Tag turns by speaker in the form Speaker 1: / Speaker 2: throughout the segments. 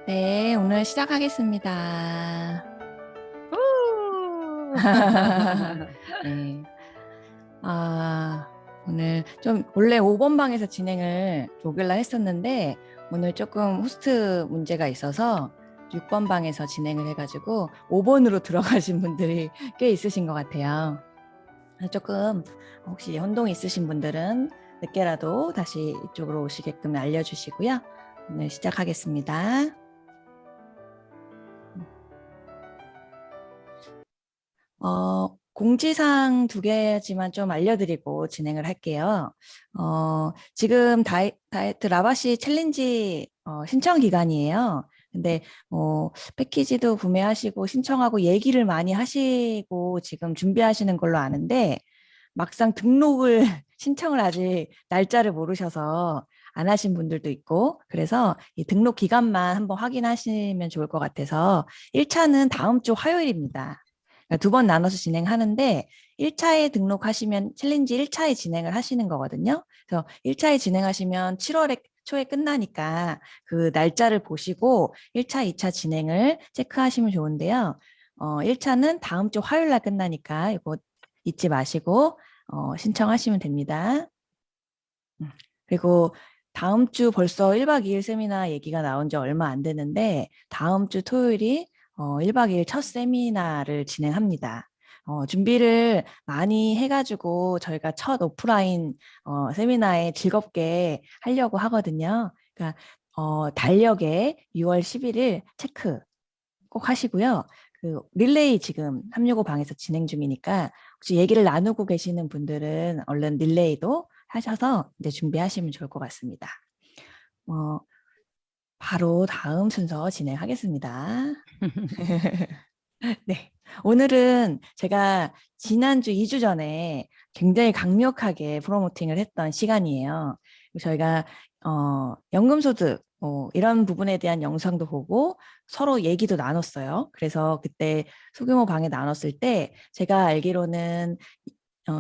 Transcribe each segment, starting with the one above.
Speaker 1: 네, 오늘 시작하겠습니다.
Speaker 2: 우!
Speaker 1: 네. 오늘 좀 원래 5번 방에서 진행을 목요일날 했었는데 오늘 조금 호스트 문제가 있어서 6번 방에서 진행을 해가지고 5번으로 들어가신 분들이 꽤 있으신 것 같아요. 조금 혹시 혼동 있으신 분들은 늦게라도 다시 이쪽으로 오시게끔 알려주시고요. 오늘 시작하겠습니다. 공지사항 2개지만 좀 알려드리고 진행을 할게요. 지금 다이어트 라바시 챌린지 신청 기간이에요. 근데 패키지도 구매하시고 신청하고 얘기를 많이 하시고 지금 준비하시는 걸로 아는데 막상 등록을 신청을 아직 날짜를 모르셔서 안 하신 분들도 있고 그래서 이 등록 기간만 한번 확인하시면 좋을 것 같아서 1차는 다음 주 화요일입니다. 2번 나눠서 진행하는데 1차에 등록하시면 챌린지 1차에 진행을 하시는 거거든요. 그래서 1차에 진행하시면 7월 초에 끝나니까 그 날짜를 보시고 1차, 2차 진행을 체크하시면 좋은데요. 1차는 다음 주 화요일 날 끝나니까 이거 잊지 마시고 신청하시면 됩니다. 그리고 다음 주 벌써 1박 2일 세미나 얘기가 나온 지 얼마 안 되는데 다음 주 토요일이 1박 2일 첫 세미나를 진행합니다. 준비를 많이 해가지고 저희가 첫 오프라인 세미나에 즐겁게 하려고 하거든요. 그러니까 달력에 6월 11일 체크 꼭 하시고요. 그 릴레이 지금 365 방에서 진행 중이니까 혹시 얘기를 나누고 계시는 분들은 얼른 릴레이도 하셔서 이제 준비하시면 좋을 것 같습니다. 바로 다음 순서 진행하겠습니다. 네. 오늘은 제가 지난주 2주 전에 굉장히 강력하게 프로모팅을 했던 시간이에요. 저희가 연금소득 이런 부분에 대한 영상도 보고 서로 얘기도 나눴어요. 그래서 그때 소규모 방에 나눴을 때 제가 알기로는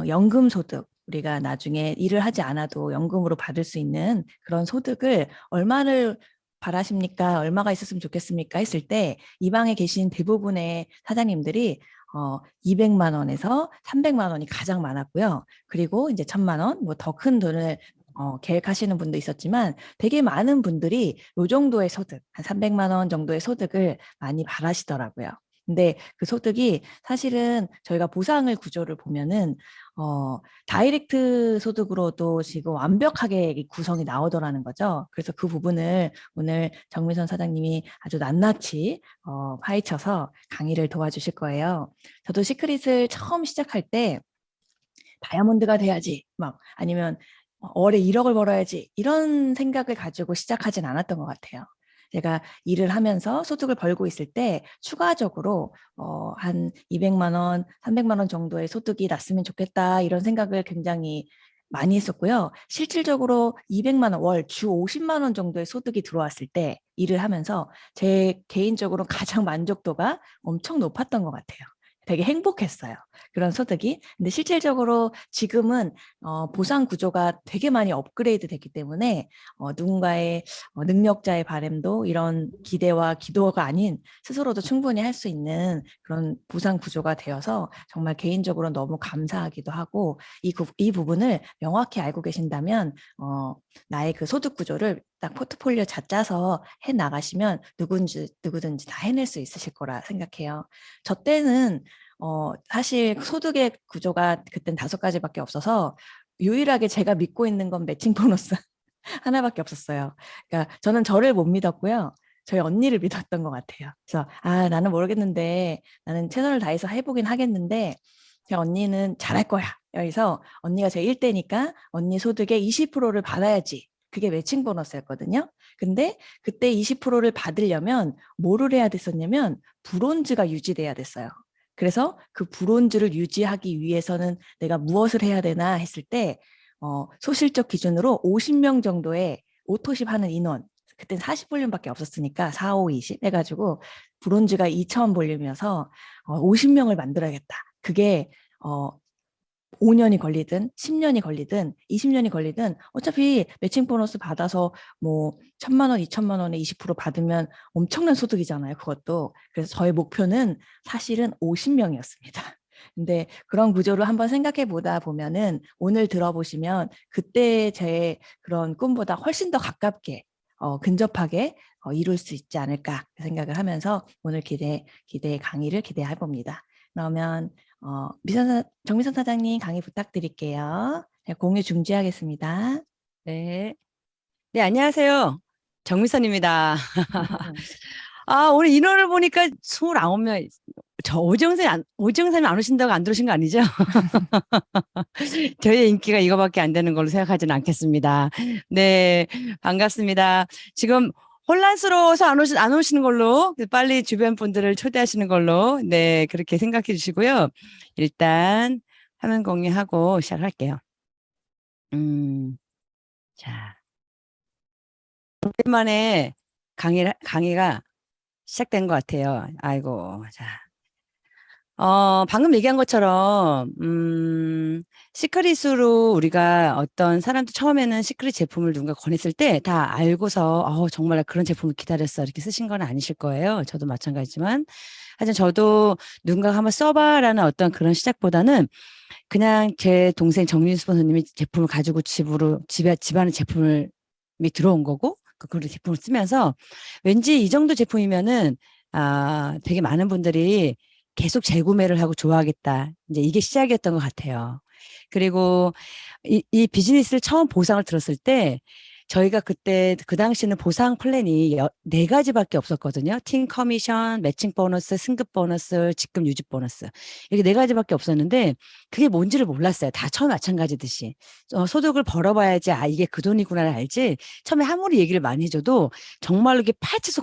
Speaker 1: 연금소득 우리가 나중에 일을 하지 않아도 연금으로 받을 수 있는 그런 소득을 얼마를 바라십니까? 얼마가 있었으면 좋겠습니까? 했을 때 이 방에 계신 대부분의 사장님들이 200만 원에서 300만 원이 가장 많았고요. 그리고 이제 1000만 원, 뭐 더 큰 돈을 계획하시는 분도 있었지만 되게 많은 분들이 요 정도의 소득, 한 300만 원 정도의 소득을 많이 바라시더라고요. 근데 그 소득이 사실은 저희가 보상을 구조를 보면은 다이렉트 소득으로도 지금 완벽하게 구성이 나오더라는 거죠. 그래서 그 부분을 오늘 정미선 사장님이 아주 낱낱이 파헤쳐서 강의를 도와주실 거예요. 저도 시크릿을 처음 시작할 때 다이아몬드가 돼야지, 막 아니면 월에 1억을 벌어야지 이런 생각을 가지고 시작하진 않았던 것 같아요. 제가 일을 하면서 소득을 벌고 있을 때 추가적으로 한 200만 원, 300만 원 정도의 소득이 났으면 좋겠다 이런 생각을 굉장히 많이 했었고요. 실질적으로 200만 원, 월 주 50만 원 정도의 소득이 들어왔을 때 일을 하면서 제 개인적으로 가장 만족도가 엄청 높았던 것 같아요. 되게 행복했어요. 그런 소득이. 근데 실질적으로 지금은 보상 구조가 되게 많이 업그레이드 됐기 때문에 누군가의 능력자의 바램도 이런 기대와 기도가 아닌 스스로도 충분히 할 수 있는 그런 보상 구조가 되어서 정말 개인적으로 너무 감사하기도 하고 이 부분을 명확히 알고 계신다면 나의 그 소득 구조를 딱 포트폴리오 짜서 해 나가시면 누구든지 다 해낼 수 있으실 거라 생각해요. 저 때는 사실 소득의 구조가 그땐 5가지밖에 없어서 유일하게 제가 믿고 있는 건 매칭 보너스 하나밖에 없었어요. 그러니까 저는 저를 못 믿었고요. 저희 언니를 믿었던 것 같아요. 그래서 나는 모르겠는데 나는 최선을 다해서 해보긴 하겠는데 제 언니는 잘할 거야. 여기서 언니가 제 1대니까 언니 소득의 20%를 받아야지. 그게 매칭 보너스였거든요. 근데 그때 20%를 받으려면 뭐를 해야 됐었냐면 브론즈가 유지돼야 됐어요. 그래서 그 브론즈를 유지하기 위해서는 내가 무엇을 해야 되나 했을 때 소실적 기준으로 50명 정도의 오토십 하는 인원, 그땐 40볼륨밖에 없었으니까 4, 5, 20 해가지고 브론즈가 2000 볼륨이어서 50명을 만들어야겠다. 그게 5년이 걸리든 10년이 걸리든 20년이 걸리든 어차피 매칭 보너스 받아서 뭐 1,000만 원, 2천만 원에 20% 받으면 엄청난 소득이잖아요. 그것도. 그래서 저의 목표는 사실은 50명이었습니다. 근데 그런 구조를 한번 생각해 보다 보면은 오늘 들어보시면 그때 제 그런 꿈보다 훨씬 더 가깝게 근접하게 이룰 수 있지 않을까 생각을 하면서 오늘 기대 강의를 기대해 봅니다. 그러면 정미선 사장님 강의 부탁드릴게요. 네, 공유 중지하겠습니다.
Speaker 2: 네. 네, 안녕하세요. 정미선입니다. 오늘 인원을 보니까 29명. 오정선이 안 오신다고 안 들어오신 거 아니죠? 저희의 인기가 이거밖에 안 되는 걸로 생각하지는 않겠습니다. 네, 반갑습니다. 지금 혼란스러워서 안 오시는 걸로, 빨리 주변 분들을 초대하시는 걸로, 네, 그렇게 생각해 주시고요. 일단, 화면 공유하고 시작할게요. 자. 오랜만에 강의가 시작된 것 같아요. 아이고, 자. 방금 얘기한 것처럼, 시크릿으로 우리가 어떤 사람도 처음에는 시크릿 제품을 누군가 권했을 때 다 알고서, 정말 그런 제품을 기다렸어. 이렇게 쓰신 건 아니실 거예요. 저도 마찬가지지만. 하여튼 저도 누군가가 한번 써봐라는 어떤 그런 시작보다는 그냥 제 동생 정윤수 선생님이 제품을 가지고 집안에 제품을 들어온 거고, 그 제품을 쓰면서 왠지 이 정도 제품이면은, 되게 많은 분들이 계속 재구매를 하고 좋아하겠다. 이제 이게 시작이었던 것 같아요. 그리고 이 비즈니스를 처음 보상을 들었을 때 저희가 그때 그 당시는 보상 플랜이 4가지밖에 없었거든요. 팀 커미션, 매칭 보너스, 승급 보너스, 직급 유지 보너스. 이렇게 4가지밖에 없었는데 그게 뭔지를 몰랐어요. 다 처음 마찬가지듯이. 소득을 벌어봐야지 이게 그 돈이구나를 알지. 처음에 아무리 얘기를 많이 해줘도 정말로 이게 파헤쳐서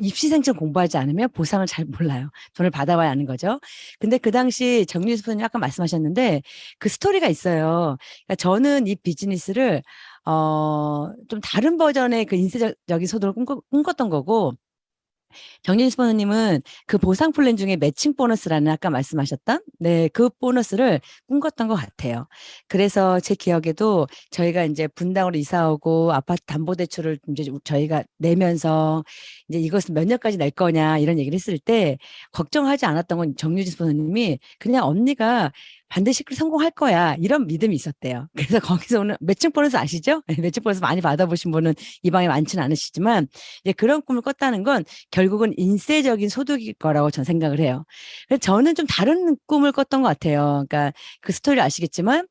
Speaker 2: 입시생처럼 공부하지 않으면 보상을 잘 몰라요. 돈을 받아봐야 하는 거죠. 근데 그 당시 정유수 선생님 아까 말씀하셨는데 그 스토리가 있어요. 그러니까 저는 이 비즈니스를 좀 다른 버전의 그 인쇄적인 소득을 꿈꿨던 거고, 정진수 선생님은 그 보상 플랜 중에 매칭 보너스라는 아까 말씀하셨던 네, 그 보너스를 꿈꿨던 것 같아요. 그래서 제 기억에도 저희가 이제 분당으로 이사 오고 아파트 담보대출을 이제 저희가 내면서 이제 이것을 몇 년까지 낼 거냐 이런 얘기를 했을 때 걱정하지 않았던 건 정유진 선생님이 그냥 언니가 반드시 성공할 거야 이런 믿음이 있었대요. 그래서 거기서 오늘 매칭 보너스 아시죠? 매칭 보너스 많이 받아보신 분은 이 방에 많지는 않으시지만 이제 그런 꿈을 꿨다는 건 결국은 인쇄적인 소득일 거라고 저는 생각을 해요. 그래서 저는 좀 다른 꿈을 꿨던 것 같아요. 그러니까 그 스토리를 아시겠지만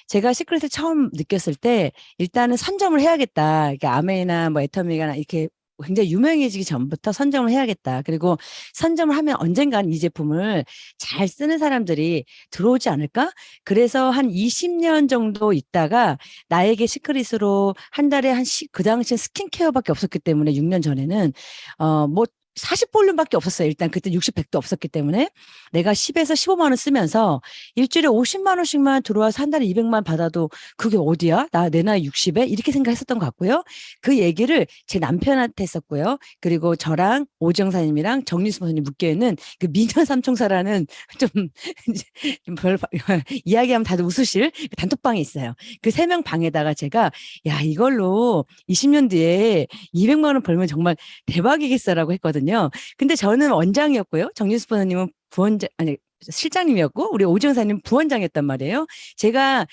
Speaker 2: 제가 시크릿을 처음 느꼈을 때 일단은 선점을 해야겠다. 그러니까 아메이나 뭐 애터미가나 이렇게 굉장히 유명해지기 전부터 선점을 해야겠다. 그리고 선점을 하면 언젠간 이 제품을 잘 쓰는 사람들이 들어오지 않을까? 그래서 한 20년 정도 있다가 나에게 시크릿으로 한 달에 그 당시에 스킨케어밖에 없었기 때문에 6년 전에는 뭐 40볼륨밖에 없었어요. 일단 그때 60, 100도 없었기 때문에 내가 10에서 15만 원 쓰면서 일주일에 50만 원씩만 들어와서 한 달에 200만 원 받아도 그게 어디야? 내 나이 60에? 이렇게 생각했었던 것 같고요. 그 얘기를 제 남편한테 했었고요. 그리고 저랑 오정사님이랑 정유수 선생님 묶여있는 그 미녀 삼총사라는 좀, 좀 이야기하면 다들 웃으실 그 단톡방이 있어요. 그 3명 방에다가 제가 야 이걸로 20년 뒤에 200만 원 벌면 정말 대박이겠어라고 했거든요. 근데 저는 원장이었고요. 정유수 선생님은 부원장, 아니, 실장님이었고, 우리 오정사님 부원장이었단 말이에요. 제가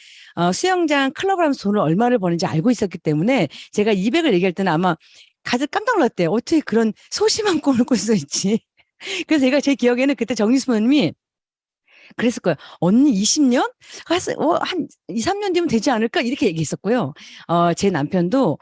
Speaker 2: 수영장 클럽을 하면서 돈을 얼마를 버는지 알고 있었기 때문에 제가 200을 얘기할 때는 아마 가서 깜짝 놀랐대요. 어떻게 그런 소심한 꿈을 꿀 수 있지? 그래서 제가 제 기억에는 그때 정유수 선생님이 그랬을 거예요. 언니 20년? 한 2, 3년 뒤면 되지 않을까? 이렇게 얘기했었고요. 제 남편도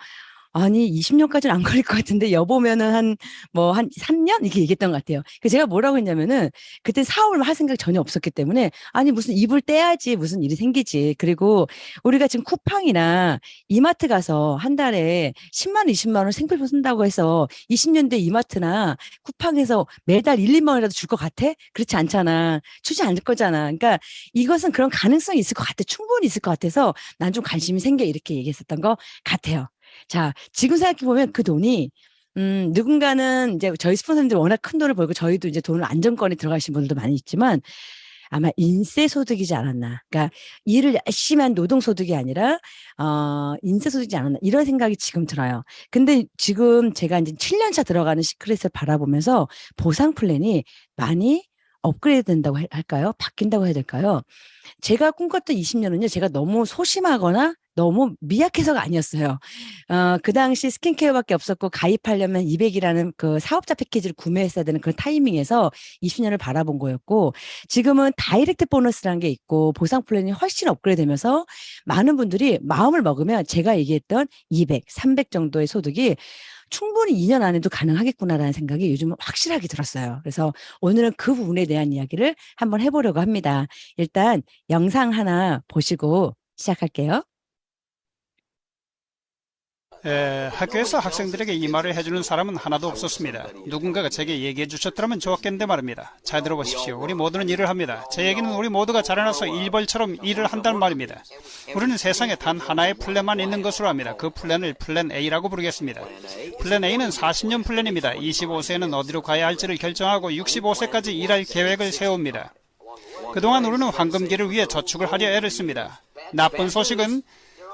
Speaker 2: 아니, 20년까지는 안 걸릴 것 같은데, 여보면은 한 3년? 이렇게 얘기했던 것 같아요. 그 제가 뭐라고 했냐면은, 그때 사업을 할 생각이 전혀 없었기 때문에, 아니, 무슨 입을 떼야지, 무슨 일이 생기지. 그리고 우리가 지금 쿠팡이나 이마트 가서 한 달에 10만 원, 20만 원 생필품 쓴다고 해서 20년 대 이마트나 쿠팡에서 매달 1, 2만 원이라도 줄 것 같아? 그렇지 않잖아. 주지 않을 거잖아. 그러니까 이것은 그런 가능성이 있을 것 같아. 충분히 있을 것 같아서 난 좀 관심이 생겨. 이렇게 얘기했었던 것 같아요. 자, 지금 생각해보면 그 돈이, 누군가는 이제 저희 스폰서님들 워낙 큰 돈을 벌고 저희도 이제 돈을 안정권에 들어가신 분들도 많이 있지만, 아마 인세 소득이지 않았나. 그러니까 일을 열심히 한 노동 소득이 아니라 인세 소득이지 않았나 이런 생각이 지금 들어요. 근데 지금 제가 이제 7년 차 들어가는 시크릿을 바라보면서 보상 플랜이 많이 업그레이드 된다고 할까요? 바뀐다고 해야 될까요? 제가 꿈꿨던 20년은요, 제가 너무 소심하거나 너무 미약해서가 아니었어요. 그 당시 스킨케어밖에 없었고, 가입하려면 200이라는 그 사업자 패키지를 구매했어야 되는 그 타이밍에서 20년을 바라본 거였고, 지금은 다이렉트 보너스라는 게 있고, 보상 플랜이 훨씬 업그레이드 되면서 많은 분들이 마음을 먹으면 제가 얘기했던 200, 300 정도의 소득이 충분히 2년 안에도 가능하겠구나라는 생각이 요즘은 확실하게 들었어요. 그래서 오늘은 그 부분에 대한 이야기를 한번 해보려고 합니다. 일단 영상 하나 보시고 시작할게요.
Speaker 3: 학교에서 학생들에게 이 말을 해주는 사람은 하나도 없었습니다. 누군가가 제게 얘기해 주셨더라면 좋았겠는데 말입니다. 잘 들어보십시오. 우리 모두는 일을 합니다. 제 얘기는 우리 모두가 자라나서 일벌처럼 일을 한다는 말입니다. 우리는 세상에 단 하나의 플랜만 있는 것으로 합니다. 그 플랜을 플랜 A라고 부르겠습니다. 플랜 A는 40년 플랜입니다. 25세는 어디로 가야 할지를 결정하고 65세까지 일할 계획을 세웁니다. 그동안 우리는 황금기를 위해 저축을 하려 애를 씁니다. 나쁜 소식은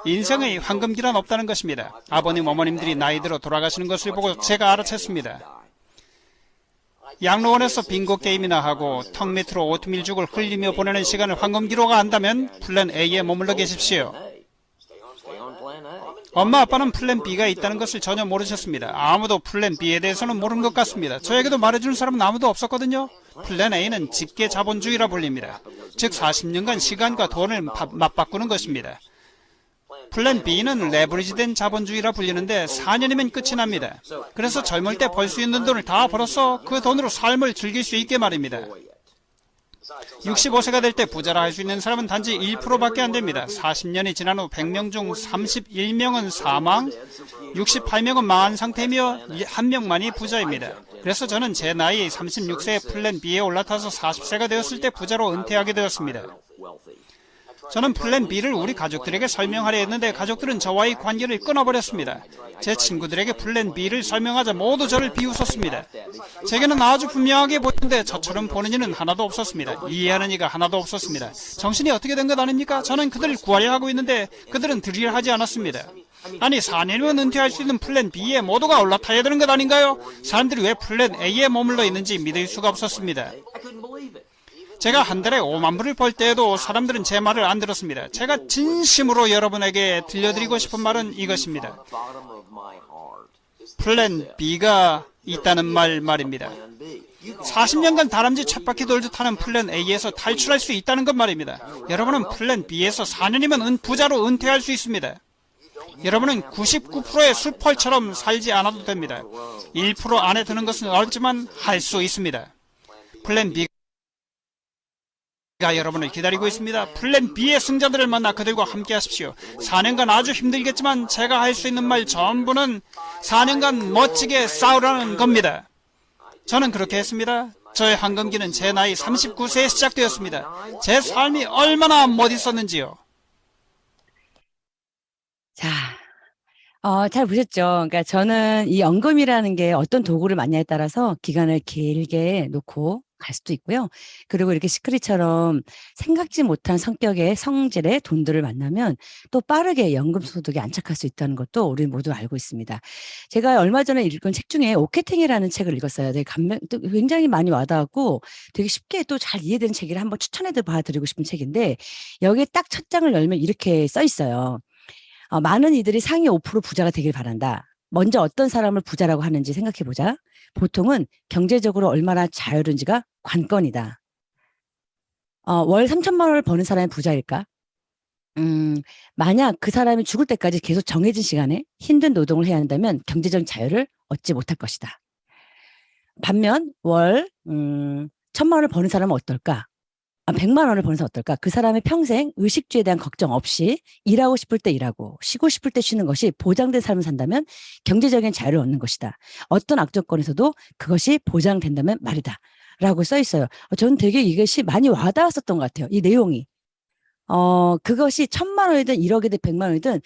Speaker 3: 인생의 황금기란 없다는 것입니다. 아버님, 어머님들이 나이 들어 돌아가시는 것을 보고 제가 알아챘습니다. 양로원에서 빙고 게임이나 하고 턱 밑으로 오트밀죽을 흘리며 보내는 시간을 황금기로가 한다면 플랜 A에 머물러 계십시오. 엄마 아빠는 플랜 B가 있다는 것을 전혀 모르셨습니다. 아무도 플랜 B에 대해서는 모르는 것 같습니다. 저에게도 말해주는 사람은 아무도 없었거든요. 플랜 A는 직계 자본주의라 불립니다. 즉 40년간 시간과 돈을 맞바꾸는 것입니다. 플랜 B는 레버리지된 자본주의라 불리는데 4년이면 끝이 납니다. 그래서 젊을 때 벌 수 있는 돈을 다 벌어서 그 돈으로 삶을 즐길 수 있게 말입니다. 65세가 될 때 부자라 할 수 있는 사람은 단지 1%밖에 안 됩니다. 40년이 지난 후 100명 중 31명은 사망, 68명은 망한 상태이며 1명만이 부자입니다. 그래서 저는 제 나이 36세에 플랜 B에 올라타서 40세가 되었을 때 부자로 은퇴하게 되었습니다. 저는 플랜 B를 우리 가족들에게 설명하려 했는데 가족들은 저와의 관계를 끊어버렸습니다. 제 친구들에게 플랜 B를 설명하자 모두 저를 비웃었습니다. 제게는 아주 분명하게 보이는데 저처럼 보는 이는 하나도 없었습니다. 이해하는 이가 하나도 없었습니다. 정신이 어떻게 된 것 아닙니까? 저는 그들을 구하려 하고 있는데 그들은 들으려 하지 않았습니다. 아니 4년이면 은퇴할 수 있는 플랜 B에 모두가 올라타야 되는 것 아닌가요? 사람들이 왜 플랜 A에 머물러 있는지 믿을 수가 없었습니다. 제가 한 달에 5만 불을 벌 때에도 사람들은 제 말을 안 들었습니다. 제가 진심으로 여러분에게 들려드리고 싶은 말은 이것입니다. 플랜 B가 있다는 말입니다. 40년간 다람쥐 쳇바퀴 돌듯 하는 플랜 A에서 탈출할 수 있다는 것 말입니다. 여러분은 플랜 B에서 4년이면 부자로 은퇴할 수 있습니다. 여러분은 99%의 수펄처럼 살지 않아도 됩니다. 1% 안에 드는 것은 어렵지만 할 수 있습니다. 플랜 B가 여러분을 기다리고 있습니다. 플랜 B의 승자들을 만나 그들과 함께 하십시오. 4년간 아주 힘들겠지만 제가 할 수 있는 말 전부는 4년간 멋지게 싸우라는 겁니다. 저는 그렇게 했습니다. 저의 황금기는 제 나이 39세에 시작되었습니다. 제 삶이 얼마나 멋있었는지요.
Speaker 2: 자, 잘 보셨죠? 그러니까 저는 이 연금이라는 게 어떤 도구를 맞냐에 따라서 기간을 길게 놓고 갈 수도 있고요. 그리고 이렇게 시크릿처럼 생각지 못한 성격의 성질의 돈들을 만나면 또 빠르게 연금 소득에 안착할 수 있다는 것도 우리 모두 알고 있습니다. 제가 얼마 전에 읽은 책 중에 오케탱이라는 책을 읽었어요. 되게 굉장히 많이 와닿았고 되게 쉽게 또 잘 이해되는 책이라 한번 추천해 봐드리고 싶은 책인데 여기에 딱 첫 장을 열면 이렇게 써 있어요. 많은 이들이 상위 5% 부자가 되길 바란다. 먼저 어떤 사람을 부자라고 하는지 생각해보자. 보통은 경제적으로 얼마나 자유로운지가 관건이다. 월 3천만 원을 버는 사람이 부자일까? 만약 그 사람이 죽을 때까지 계속 정해진 시간에 힘든 노동을 해야 한다면 경제적인 자유를 얻지 못할 것이다. 반면 월 1,000만 원을 버는 사람은 어떨까? 100만 원을 버는 사람 어떨까? 그 사람의 평생 의식주에 대한 걱정 없이 일하고 싶을 때 일하고 쉬고 싶을 때 쉬는 것이 보장된 삶을 산다면 경제적인 자유를 얻는 것이다. 어떤 악조건에서도 그것이 보장된다면 말이다. 라고 써 있어요. 저는 되게 이것이 많이 와닿았었던 것 같아요. 이 내용이. 그것이 1,000만 원이든 1억이든 100만 원이든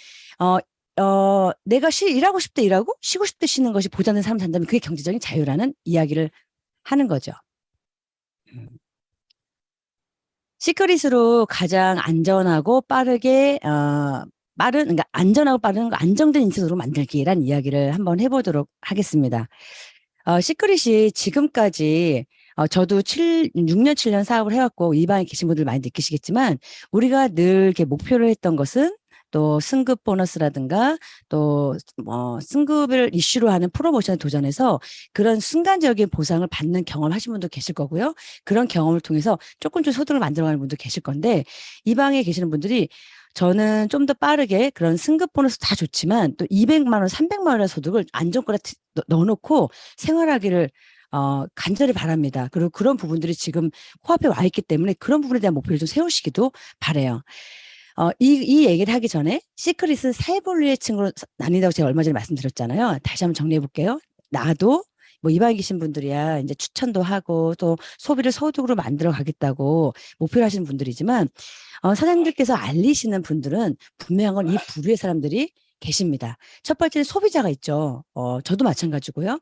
Speaker 2: 내가 일하고 싶을 때 일하고 쉬고 싶을 때 쉬는 것이 보장된 삶을 산다면 그게 경제적인 자유라는 이야기를 하는 거죠. 시크릿으로 가장 안전하고 빠르게 그러니까 안전하고 빠른 안정된 인쇄소로 만들기란 이야기를 한번 해보도록 하겠습니다. 시크릿이 지금까지 저도 6년, 7년 사업을 해왔고 이 방에 계신 분들 많이 느끼시겠지만 우리가 늘 이렇게 목표를 했던 것은 또 승급 보너스라든가 또 승급을 이슈로 하는 프로모션에 도전해서 그런 순간적인 보상을 받는 경험을 하신 분도 계실 거고요. 그런 경험을 통해서 조금씩 소득을 만들어가는 분도 계실 건데 이 방에 계시는 분들이 저는 좀 더 빠르게 그런 승급 보너스 다 좋지만 또 200만 원, 300만 원의 소득을 안정권에 넣어놓고 생활하기를 간절히 바랍니다. 그리고 그런 부분들이 지금 코앞에 와 있기 때문에 그런 부분에 대한 목표를 좀 세우시기도 바라요. 이 얘기를 하기 전에 시크릿은 세 분류의 층으로 나뉜다고 제가 얼마 전에 말씀드렸잖아요. 다시 한번 정리해 볼게요. 나도 뭐 이방에 계신 분들이야 이제 추천도 하고 또 소비를 소득으로 만들어 가겠다고 목표를 하시는 분들이지만 사장님들께서 알리시는 분들은 분명한 건 이 부류의 사람들이 계십니다. 첫 번째는 소비자가 있죠. 저도 마찬가지고요.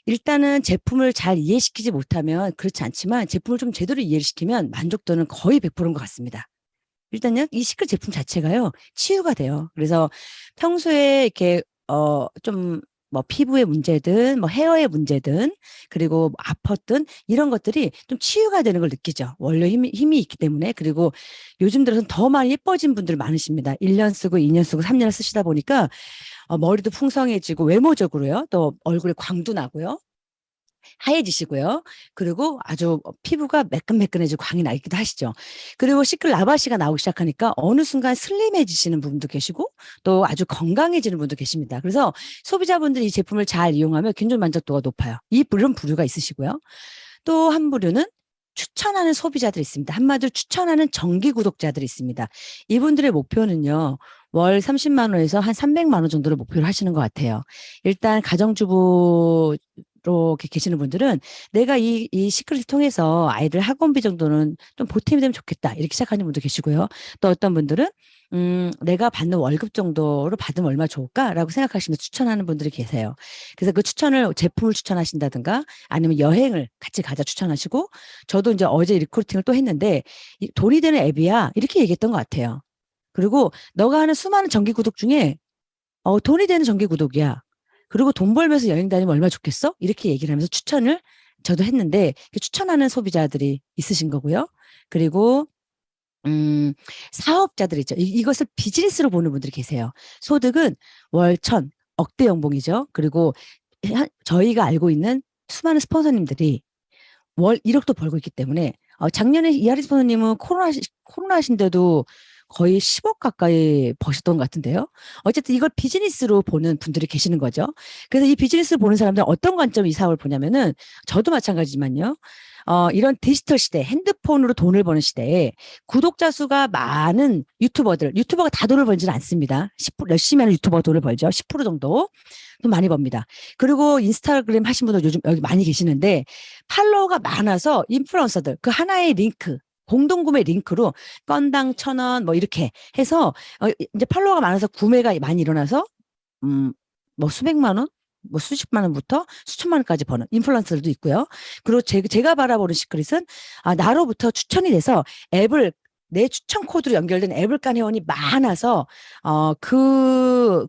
Speaker 2: 일단은 제품을 잘 이해시키지 못하면 그렇지 않지만 제품을 좀 제대로 이해를 시키면 만족도는 거의 100%인 것 같습니다. 일단요, 이 시크릿 제품 자체가요, 치유가 돼요. 그래서 평소에 이렇게, 좀, 뭐, 피부의 문제든, 뭐, 헤어의 문제든, 그리고 뭐 아팠든, 이런 것들이 좀 치유가 되는 걸 느끼죠. 원래 힘이 있기 때문에. 그리고 요즘 들어서는 더 많이 예뻐진 분들 많으십니다. 1년 쓰고, 2년 쓰고, 3년을 쓰시다 보니까, 머리도 풍성해지고, 외모적으로요. 또 얼굴에 광도 나고요. 하얘지시고요. 그리고 아주 피부가 매끈매끈해지고 광이 나 있기도 하시죠. 그리고 시클라바시가 나오기 시작하니까 어느 순간 슬림해지시는 분도 계시고 또 아주 건강해지는 분도 계십니다. 그래서 소비자분들이 이 제품을 잘 이용하면 굉장히 만족도가 높아요. 이런 부류가 있으시고요. 또 한 부류는 추천하는 소비자들이 있습니다. 한마디로 추천하는 정기 구독자들이 있습니다. 이분들의 목표는요. 월 30만 원에서 한 300만 원 정도를 목표로 하시는 것 같아요. 일단 가정주부 이렇게 계시는 분들은 내가 이 시크릿을 통해서 아이들 학원비 정도는 좀 보탬이 되면 좋겠다. 이렇게 시작하는 분도 계시고요. 또 어떤 분들은 내가 받는 월급 정도로 받으면 얼마나 좋을까라고 생각하시면서 추천하는 분들이 계세요. 그래서 그 제품을 추천하신다든가 아니면 여행을 같이 가자 추천하시고 저도 이제 어제 리크루팅을 또 했는데 돈이 되는 앱이야. 이렇게 얘기했던 것 같아요. 그리고 너가 하는 수많은 정기 구독 중에 돈이 되는 정기 구독이야. 그리고 돈 벌면서 여행 다니면 얼마나 좋겠어? 이렇게 얘기를 하면서 추천을 저도 했는데 추천하는 소비자들이 있으신 거고요. 그리고 사업자들 있죠. 이것을 비즈니스로 보는 분들이 계세요. 소득은 월 1,000, 억대 연봉이죠. 그리고 저희가 알고 있는 수많은 스폰서님들이 월 1억도 벌고 있기 때문에 작년에 이하리 스폰서님은 코로나신데도 거의 10억 가까이 버셨던 것 같은데요. 어쨌든 이걸 비즈니스로 보는 분들이 계시는 거죠. 그래서 이 비즈니스를 보는 사람들은 어떤 관점이 이 사업을 보냐면은 저도 마찬가지지만요. 이런 디지털 시대, 핸드폰으로 돈을 버는 시대에 구독자 수가 많은 유튜버가 다 돈을 벌지는 않습니다. 10% 열심히 하는 유튜버가 돈을 벌죠. 10% 정도 돈 많이 법니다. 그리고 인스타그램 하신 분들 요즘 여기 많이 계시는데 팔로워가 많아서 인플루언서들 그 하나의 링크 공동구매 링크로 건당 1,000원 뭐 이렇게 해서 이제 팔로워가 많아서 구매가 많이 일어나서 뭐 수백만 원, 뭐 수십만 원부터 수천만 원까지 버는 인플루언서들도 있고요. 그리고 제가 바라보는 시크릿은 나로부터 추천이 돼서 내 추천 코드로 연결된 앱을 깐 회원이 많아서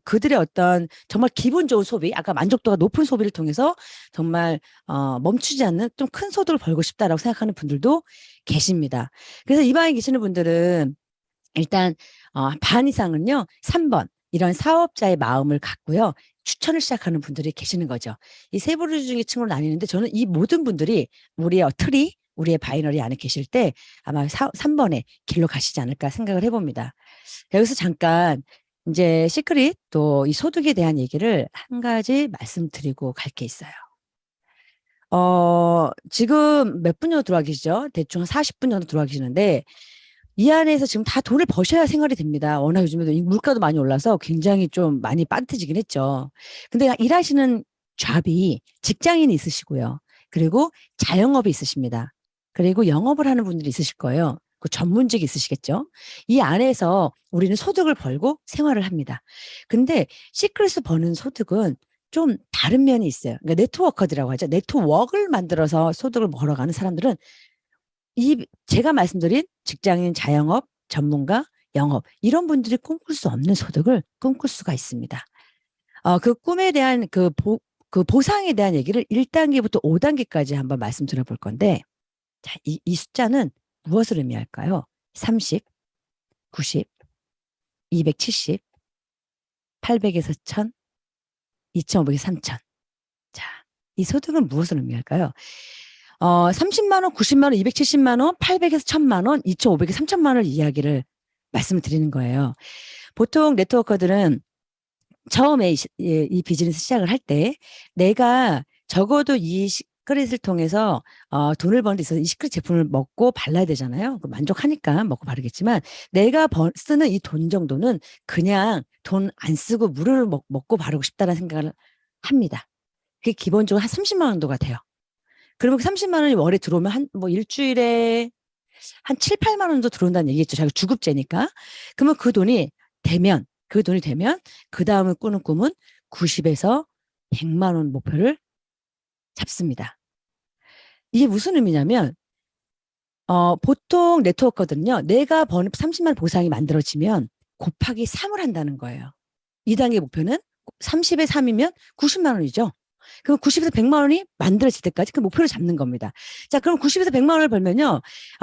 Speaker 2: 그들의 어떤 정말 기분 좋은 소비, 아까 만족도가 높은 소비를 통해서 정말 멈추지 않는 좀 큰 소득을 벌고 싶다라고 생각하는 분들도 계십니다. 그래서 이 방에 계시는 분들은 일단 반 이상은요 3번 이런 사업자의 마음을 갖고요 추천을 시작하는 분들이 계시는 거죠. 이 세 부류 중에 층으로 나뉘는데 저는 이 모든 분들이 우리의 바이너리 안에 계실 때 아마 3번의 길로 가시지 않을까 생각을 해봅니다. 여기서 잠깐 이제 시크릿 또 이 소득에 대한 얘기를 한 가지 말씀드리고 갈 게 있어요. 지금 몇 분 정도 들어와 계시죠? 대충 한 40분 정도 들어와 계시는데 이 안에서 지금 다 돈을 버셔야 생활이 됩니다. 워낙 요즘에도 물가도 많이 올라서 굉장히 좀 많이 빠듯해지긴 했죠. 근데 일하시는 잡이 직장인이 있으시고요. 그리고 자영업이 있으십니다. 그리고 영업을 하는 분들이 있으실 거예요. 그 전문직이 있으시겠죠. 이 안에서 우리는 소득을 벌고 생활을 합니다. 근데 시크릿을 버는 소득은 좀 다른 면이 있어요. 그러니까 네트워커들이라고 하죠. 네트워크를 만들어서 소득을 벌어가는 사람들은 제가 말씀드린 직장인, 자영업, 전문가, 영업 이런 분들이 꿈꿀 수 없는 소득을 꿈꿀 수가 있습니다. 그 꿈에 대한 그 보상에 대한 얘기를 1단계부터 5단계까지 한번 말씀드려 볼 건데, 자, 이 숫자는 무엇을 의미할까요? 30, 90, 270, 800에서 1000, 2500에서 3000. 자, 이 소득은 무엇을 의미할까요? 30만 원, 90만 원, 270만 원, 800에서 1000만 원, 2500에서 3000만 원 이야기를 말씀을 드리는 거예요. 보통 네트워커들은 처음에 이 비즈니스 시작을 할 때 내가 적어도 이 시크릿을 통해서 돈을 버는 데 있어서 이 시크릿 제품을 먹고 발라야 되잖아요. 만족하니까 먹고 바르겠지만 내가 쓰는 이 돈 정도는 그냥 돈 안 쓰고 무료로 먹고 바르고 싶다는 생각을 합니다. 그게 기본적으로 한 30만 원 정도가 돼요. 그러면 그 30만 원이 월에 들어오면 일주일에 한 7, 8만 원 정도 들어온다는 얘기겠죠. 자기 주급제니까. 그러면 그 돈이 되면 그 다음에 꾸는 꿈은 90에서 100만 원 목표를 잡습니다. 이게 무슨 의미냐면 보통 네트워커들은요. 내가 버는 30만 원 보상이 만들어지면 곱하기 3을 한다는 거예요. 2단계 목표는 30에 3이면 90만 원이죠. 그럼 90에서 100만 원이 만들어질 때까지 그 목표를 잡는 겁니다. 자, 그럼 90에서 100만 원을 벌면요.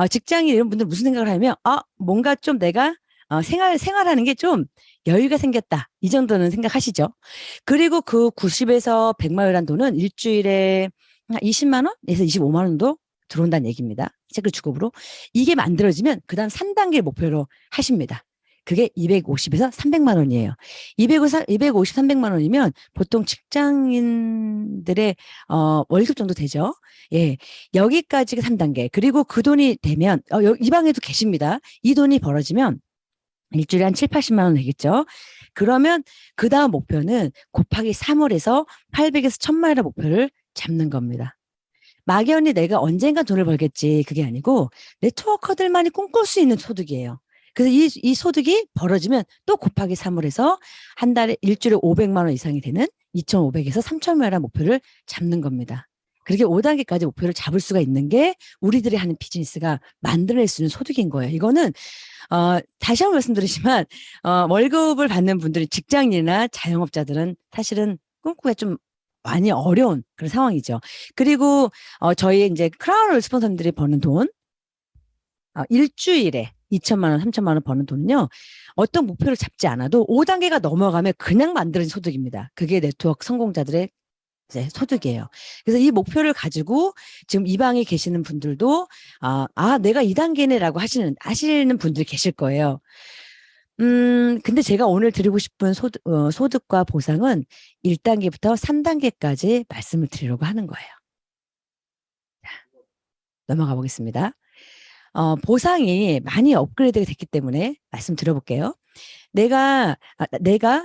Speaker 2: 직장인 이런 분들 무슨 생각을 하냐면 뭔가 좀 내가 생활하는 게 좀 여유가 생겼다. 이 정도는 생각하시죠. 그리고 그 90에서 100만 원이라는 돈은 일주일에 한 20만 원에서 25만 원도 들어온다는 얘기입니다. 체크 주급으로. 이게 만들어지면 그 다음 3단계 목표로 하십니다. 그게 250에서 300만 원이에요. 250, 300만 원이면 보통 직장인들의 월급 정도 되죠. 예, 여기까지가 3단계. 그리고 그 돈이 되면 이 방에도 계십니다. 이 돈이 벌어지면 일주일에 한 7, 80만 원 되겠죠. 그러면 그 다음 목표는 곱하기 3을 해서 800에서 1000만 원의 목표를 잡는 겁니다. 막연히 내가 언젠가 돈을 벌겠지 그게 아니고 네트워커들만이 꿈꿀 수 있는 소득이에요. 그래서 이 소득이 벌어지면 또 곱하기 3을 해서 한 달에 일주일에 500만 원 이상이 되는 2,500에서 3,000만 원 목표를 잡는 겁니다. 그렇게 5단계까지 목표를 잡을 수가 있는 게 우리들이 하는 비즈니스가 만들어낼 수 있는 소득인 거예요. 이거는 다시 한번 말씀드리지만 월급을 받는 분들이 직장인이나 자영업자들은 사실은 꿈꾸기가 좀 많이 어려운 그런 상황이죠. 그리고 저희 이제 크라운을 스폰서님들이 버는 돈 일주일에 2천만 원, 3천만 원 버는 돈은요. 어떤 목표를 잡지 않아도 5단계가 넘어가면 그냥 만들어진 소득입니다. 그게 네트워크 성공자들의 이제 소득이에요. 그래서 이 목표를 가지고 지금 이 방에 계시는 분들도 내가 2단계네라고 하시는 분들이 계실 거예요. 근데 제가 오늘 드리고 싶은 소득과 보상은 1단계부터 3단계까지 말씀을 드리려고 하는 거예요. 자, 넘어가 보겠습니다. 보상이 많이 업그레이드가 됐기 때문에 말씀드려볼게요. 내가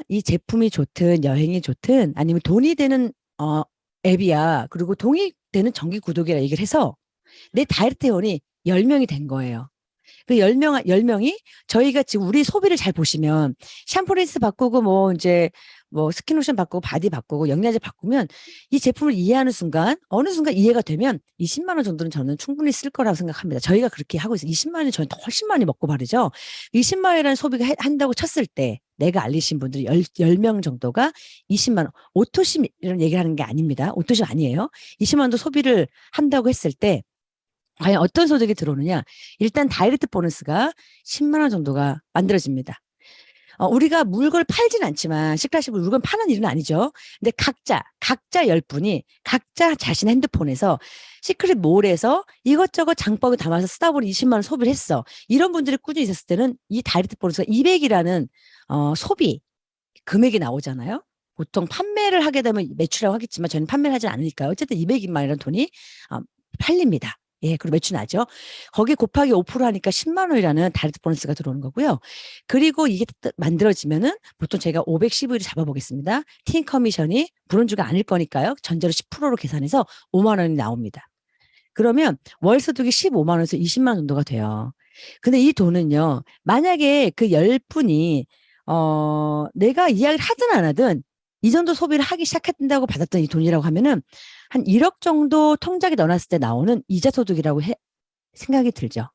Speaker 2: 이 제품이 좋든 여행이 좋든 아니면 돈이 되는 앱이야. 그리고 돈이 되는 정기 구독이라 얘기를 해서 내 다이렉트 회원이 10명이 된 거예요. 그 10명이 저희가 지금 우리 소비를 잘 보시면 샴푸 린스 바꾸고 이제 스킨로션 바꾸고 바디 바꾸고 영양제 바꾸면 이 제품을 이해하는 순간 어느 순간 이해가 되면 20만 원 정도는 저는 충분히 쓸 거라고 생각합니다. 저희가 그렇게 하고 있어요. 20만 원이 저희는 훨씬 많이 먹고 바르죠. 20만 원이라는 소비가 한다고 쳤을 때 내가 알리신 분들이 10명 정도가 20만 원, 오토심 이런 얘기를 하는 게 아닙니다. 오토심 아니에요. 20만 원도 소비를 한다고 했을 때 과연 어떤 소득이 들어오느냐? 일단 다이렉트 보너스가 10만 원 정도가 만들어집니다. 우리가 물건을 팔진 않지만 시크릿이 물건 파는 일은 아니죠. 근데 각자 10분이 각자 자신의 핸드폰에서 시크릿 몰에서 이것저것 장바구니 담아서 쓰다 보니 20만 원 소비를 했어. 이런 분들이 꾸준히 있었을 때는 이 다이렉트 보너스가 200이라는 소비 금액이 나오잖아요. 보통 판매를 하게 되면 매출이라고 하겠지만 저는 판매를 하지 않으니까요. 어쨌든 200만 원이라는 돈이 팔립니다. 예, 그리고 매출 나죠. 거기에 곱하기 5% 하니까 10만 원이라는 다이렉트 보너스가 들어오는 거고요. 그리고 이게 만들어지면은 보통 제가 515일을 잡아보겠습니다. 팀 커미션이 브론즈가 아닐 거니까요. 전자로 10%로 계산해서 5만 원이 나옵니다. 그러면 월 소득이 15만 원에서 20만 원 정도가 돼요. 근데 이 돈은요. 만약에 그 10분이 내가 이야기를 하든 안 하든 이 정도 소비를 하기 시작했다고 받았던 이 돈이라고 하면은 한 1억 정도 통장에 넣어놨을 때 나오는 이자 소득이라고 생각이 들죠.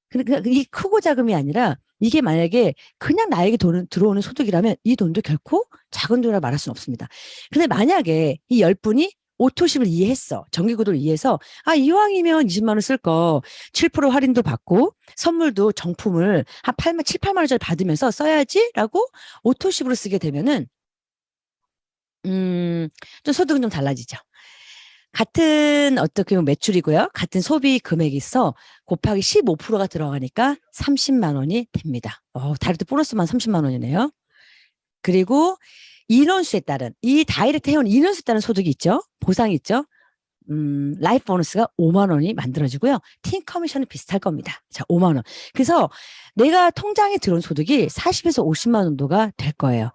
Speaker 2: 그러니까 이 크고 작음이 아니라 이게 만약에 그냥 나에게 돈 들어오는 소득이라면 이 돈도 결코 작은 돈이라 말할 수는 없습니다. 근데 만약에 이 10분이 오토십을 이해했어. 정기구독을 이해해서 이왕이면 20만 원 쓸 거 7% 할인도 받고 선물도 정품을 한 8만 7, 8만 원짜리 받으면서 써야지라고 오토십으로 쓰게 되면은 좀 소득은 좀 달라지죠. 같은 어떻게 보면 매출이고요. 같은 소비 금액이 있어 곱하기 15%가 들어가니까 30만 원이 됩니다. 다이렉트 보너스만 30만 원이네요. 그리고 인원수에 따른 이 다이렉트 회원 인원수에 따른 소득이 있죠. 보상이 있죠. 라이프 보너스가 5만 원이 만들어지고요. 팀 커미션이 비슷할 겁니다. 자, 5만 원. 그래서 내가 통장에 들어온 소득이 40에서 50만 원 정도가 될 거예요.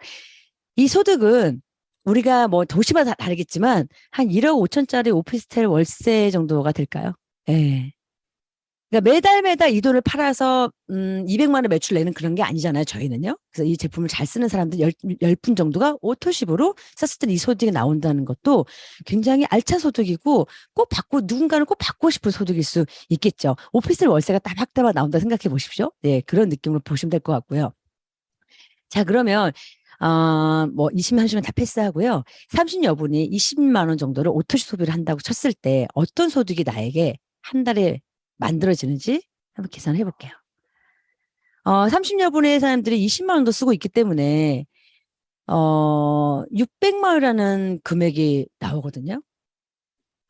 Speaker 2: 이 소득은 우리가 뭐 도시마다 다르겠지만 한 1억 5천짜리 오피스텔 월세 정도가 될까요? 예. 그러니까 매달 이 돈을 팔아서 200만 원 매출 내는 그런 게 아니잖아요. 저희는요. 그래서 이 제품을 잘 쓰는 사람들 10분 정도가 오토십으로 썼을 때 이 소득이 나온다는 것도 굉장히 알찬 소득이고 누군가는 꼭 받고 싶은 소득일 수 있겠죠. 오피스텔 월세가 따박따박 나온다 생각해 보십시오. 네, 그런 느낌으로 보시면 될 것 같고요. 자, 그러면 뭐 20만, 30만 다 패스하고요. 30여분이 20만 원 정도를 오토시 소비를 한다고 쳤을 때 어떤 소득이 나에게 한 달에 만들어지는지 한번 계산해 볼게요. 30여분의 사람들이 20만 원도 쓰고 있기 때문에 600만 원이라는 금액이 나오거든요.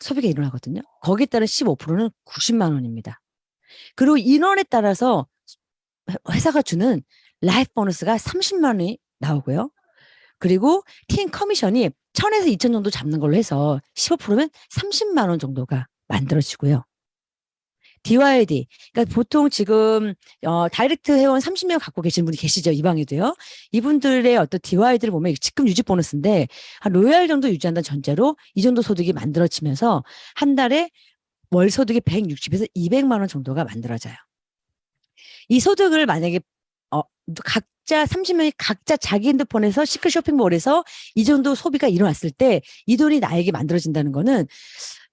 Speaker 2: 소비가 일어나거든요. 거기에 따른 15%는 90만 원입니다. 그리고 인원에 따라서 회사가 주는 라이프 보너스가 30만 원이 나오고요. 그리고 팀 커미션이 1000에서 2000 정도 잡는 걸로 해서 15%면 30만 원 정도가 만들어지고요. DYD, 그러니까 보통 지금 다이렉트 회원 30명 갖고 계신 분이 계시죠. 이 방에도요. 이분들의 어떤 DYD를 보면 직급 유지 보너스인데 한 로얄 정도 유지한다는 전제로 이 정도 소득이 만들어지면서 한 달에 월 소득이 160에서 200만 원 정도가 만들어져요. 이 소득을 만약에 각자 30명이 각자 자기 핸드폰에서 시크릿 쇼핑몰에서 이 정도 소비가 일어났을 때 이 돈이 나에게 만들어진다는 거는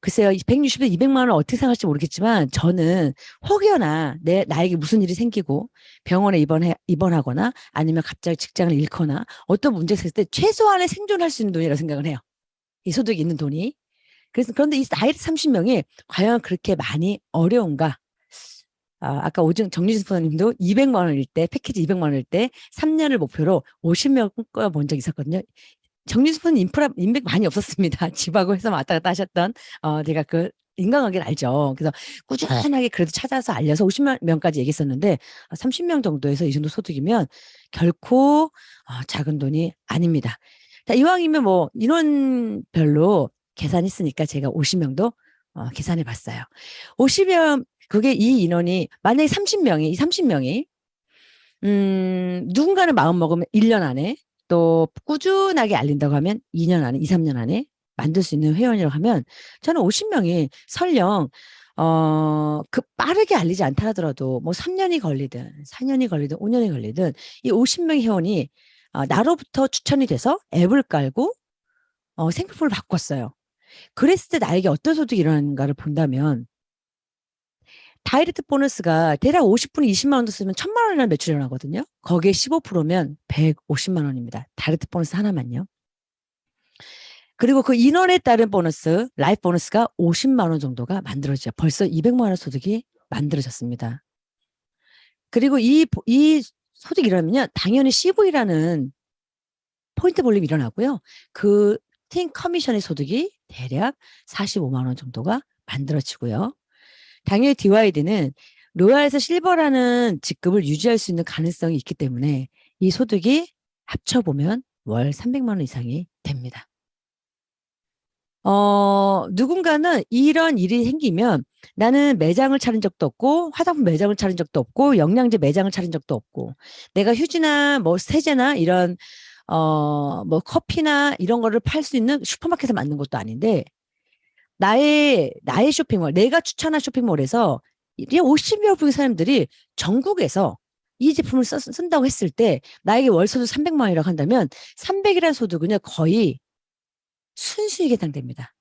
Speaker 2: 글쎄요, 160에서 200만 원을 어떻게 생각할지 모르겠지만 저는 혹여나 나에게 무슨 일이 생기고 병원에 입원하거나 아니면 갑자기 직장을 잃거나 어떤 문제가 있을 때 최소한의 생존할 수 있는 돈이라고 생각을 해요. 이 소득이 있는 돈이. 그런데 이 다이렉트 30명이 과연 그렇게 많이 어려운가? 아까 정유진 선생님도 200만 원일 때, 패키지 200만 원일 때 3년을 목표로 50명 꿈꿔본 적이 있었거든요. 정유진 선생님 인맥 많이 없었습니다. 집하고 해서 왔다 갔다 하셨던, 제가 그 인간관계를 알죠. 그래서 꾸준하게 그래도 찾아서 알려서 50명까지 얘기했었는데 30명 정도에서 이 정도 소득이면 결코 작은 돈이 아닙니다. 자, 이왕이면 뭐 인원별로 계산했으니까 제가 50명도 계산해 봤어요. 50명 그게 이 인원이 만약에 30명이 이 30명이 누군가는 마음 먹으면 1년 안에 또 꾸준하게 알린다고 하면 2년 안에 2, 3년 안에 만들 수 있는 회원이라고 하면 저는 50명이 설령 빠르게 알리지 않다 하더라도 뭐 3년이 걸리든 4년이 걸리든 5년이 걸리든 이 50명의 회원이 나로부터 추천이 돼서 앱을 깔고 생필품을 바꿨어요. 그랬을 때 나에게 어떤 소득이 일어나는가를 본다면 다이렉트 보너스가 대략 50분이 20만 원도 쓰면 1000만 원이라는 매출이 일어나거든요. 거기에 15%면 150만 원입니다. 다이렉트 보너스 하나만요. 그리고 그 인원에 따른 보너스, 라이프 보너스가 50만 원 정도가 만들어져요. 벌써 200만 원 소득이 만들어졌습니다. 그리고 이 소득이 일어나면요. 당연히 CV라는 포인트 볼륨이 일어나고요. 그 팀 커미션의 소득이 대략 45만 원 정도가 만들어지고요. 당연히 DYD는 로얄에서 실버라는 직급을 유지할 수 있는 가능성이 있기 때문에 이 소득이 합쳐보면 월 300만 원 이상이 됩니다. 누군가는 이런 일이 생기면 나는 매장을 차린 적도 없고 화장품 매장을 차린 적도 없고 영양제 매장을 차린 적도 없고 내가 휴지나 뭐 세제나 이런 뭐 커피나 이런 거를 팔 수 있는 슈퍼마켓에 맞는 것도 아닌데 나의 쇼핑몰, 내가 추천한 쇼핑몰에서 50여 분의 사람들이 전국에서 이 제품을 쓴다고 했을 때 나에게 월 소득 300만 원이라고 한다면 300이라는 소득은 거의 순수익에 해당됩니다.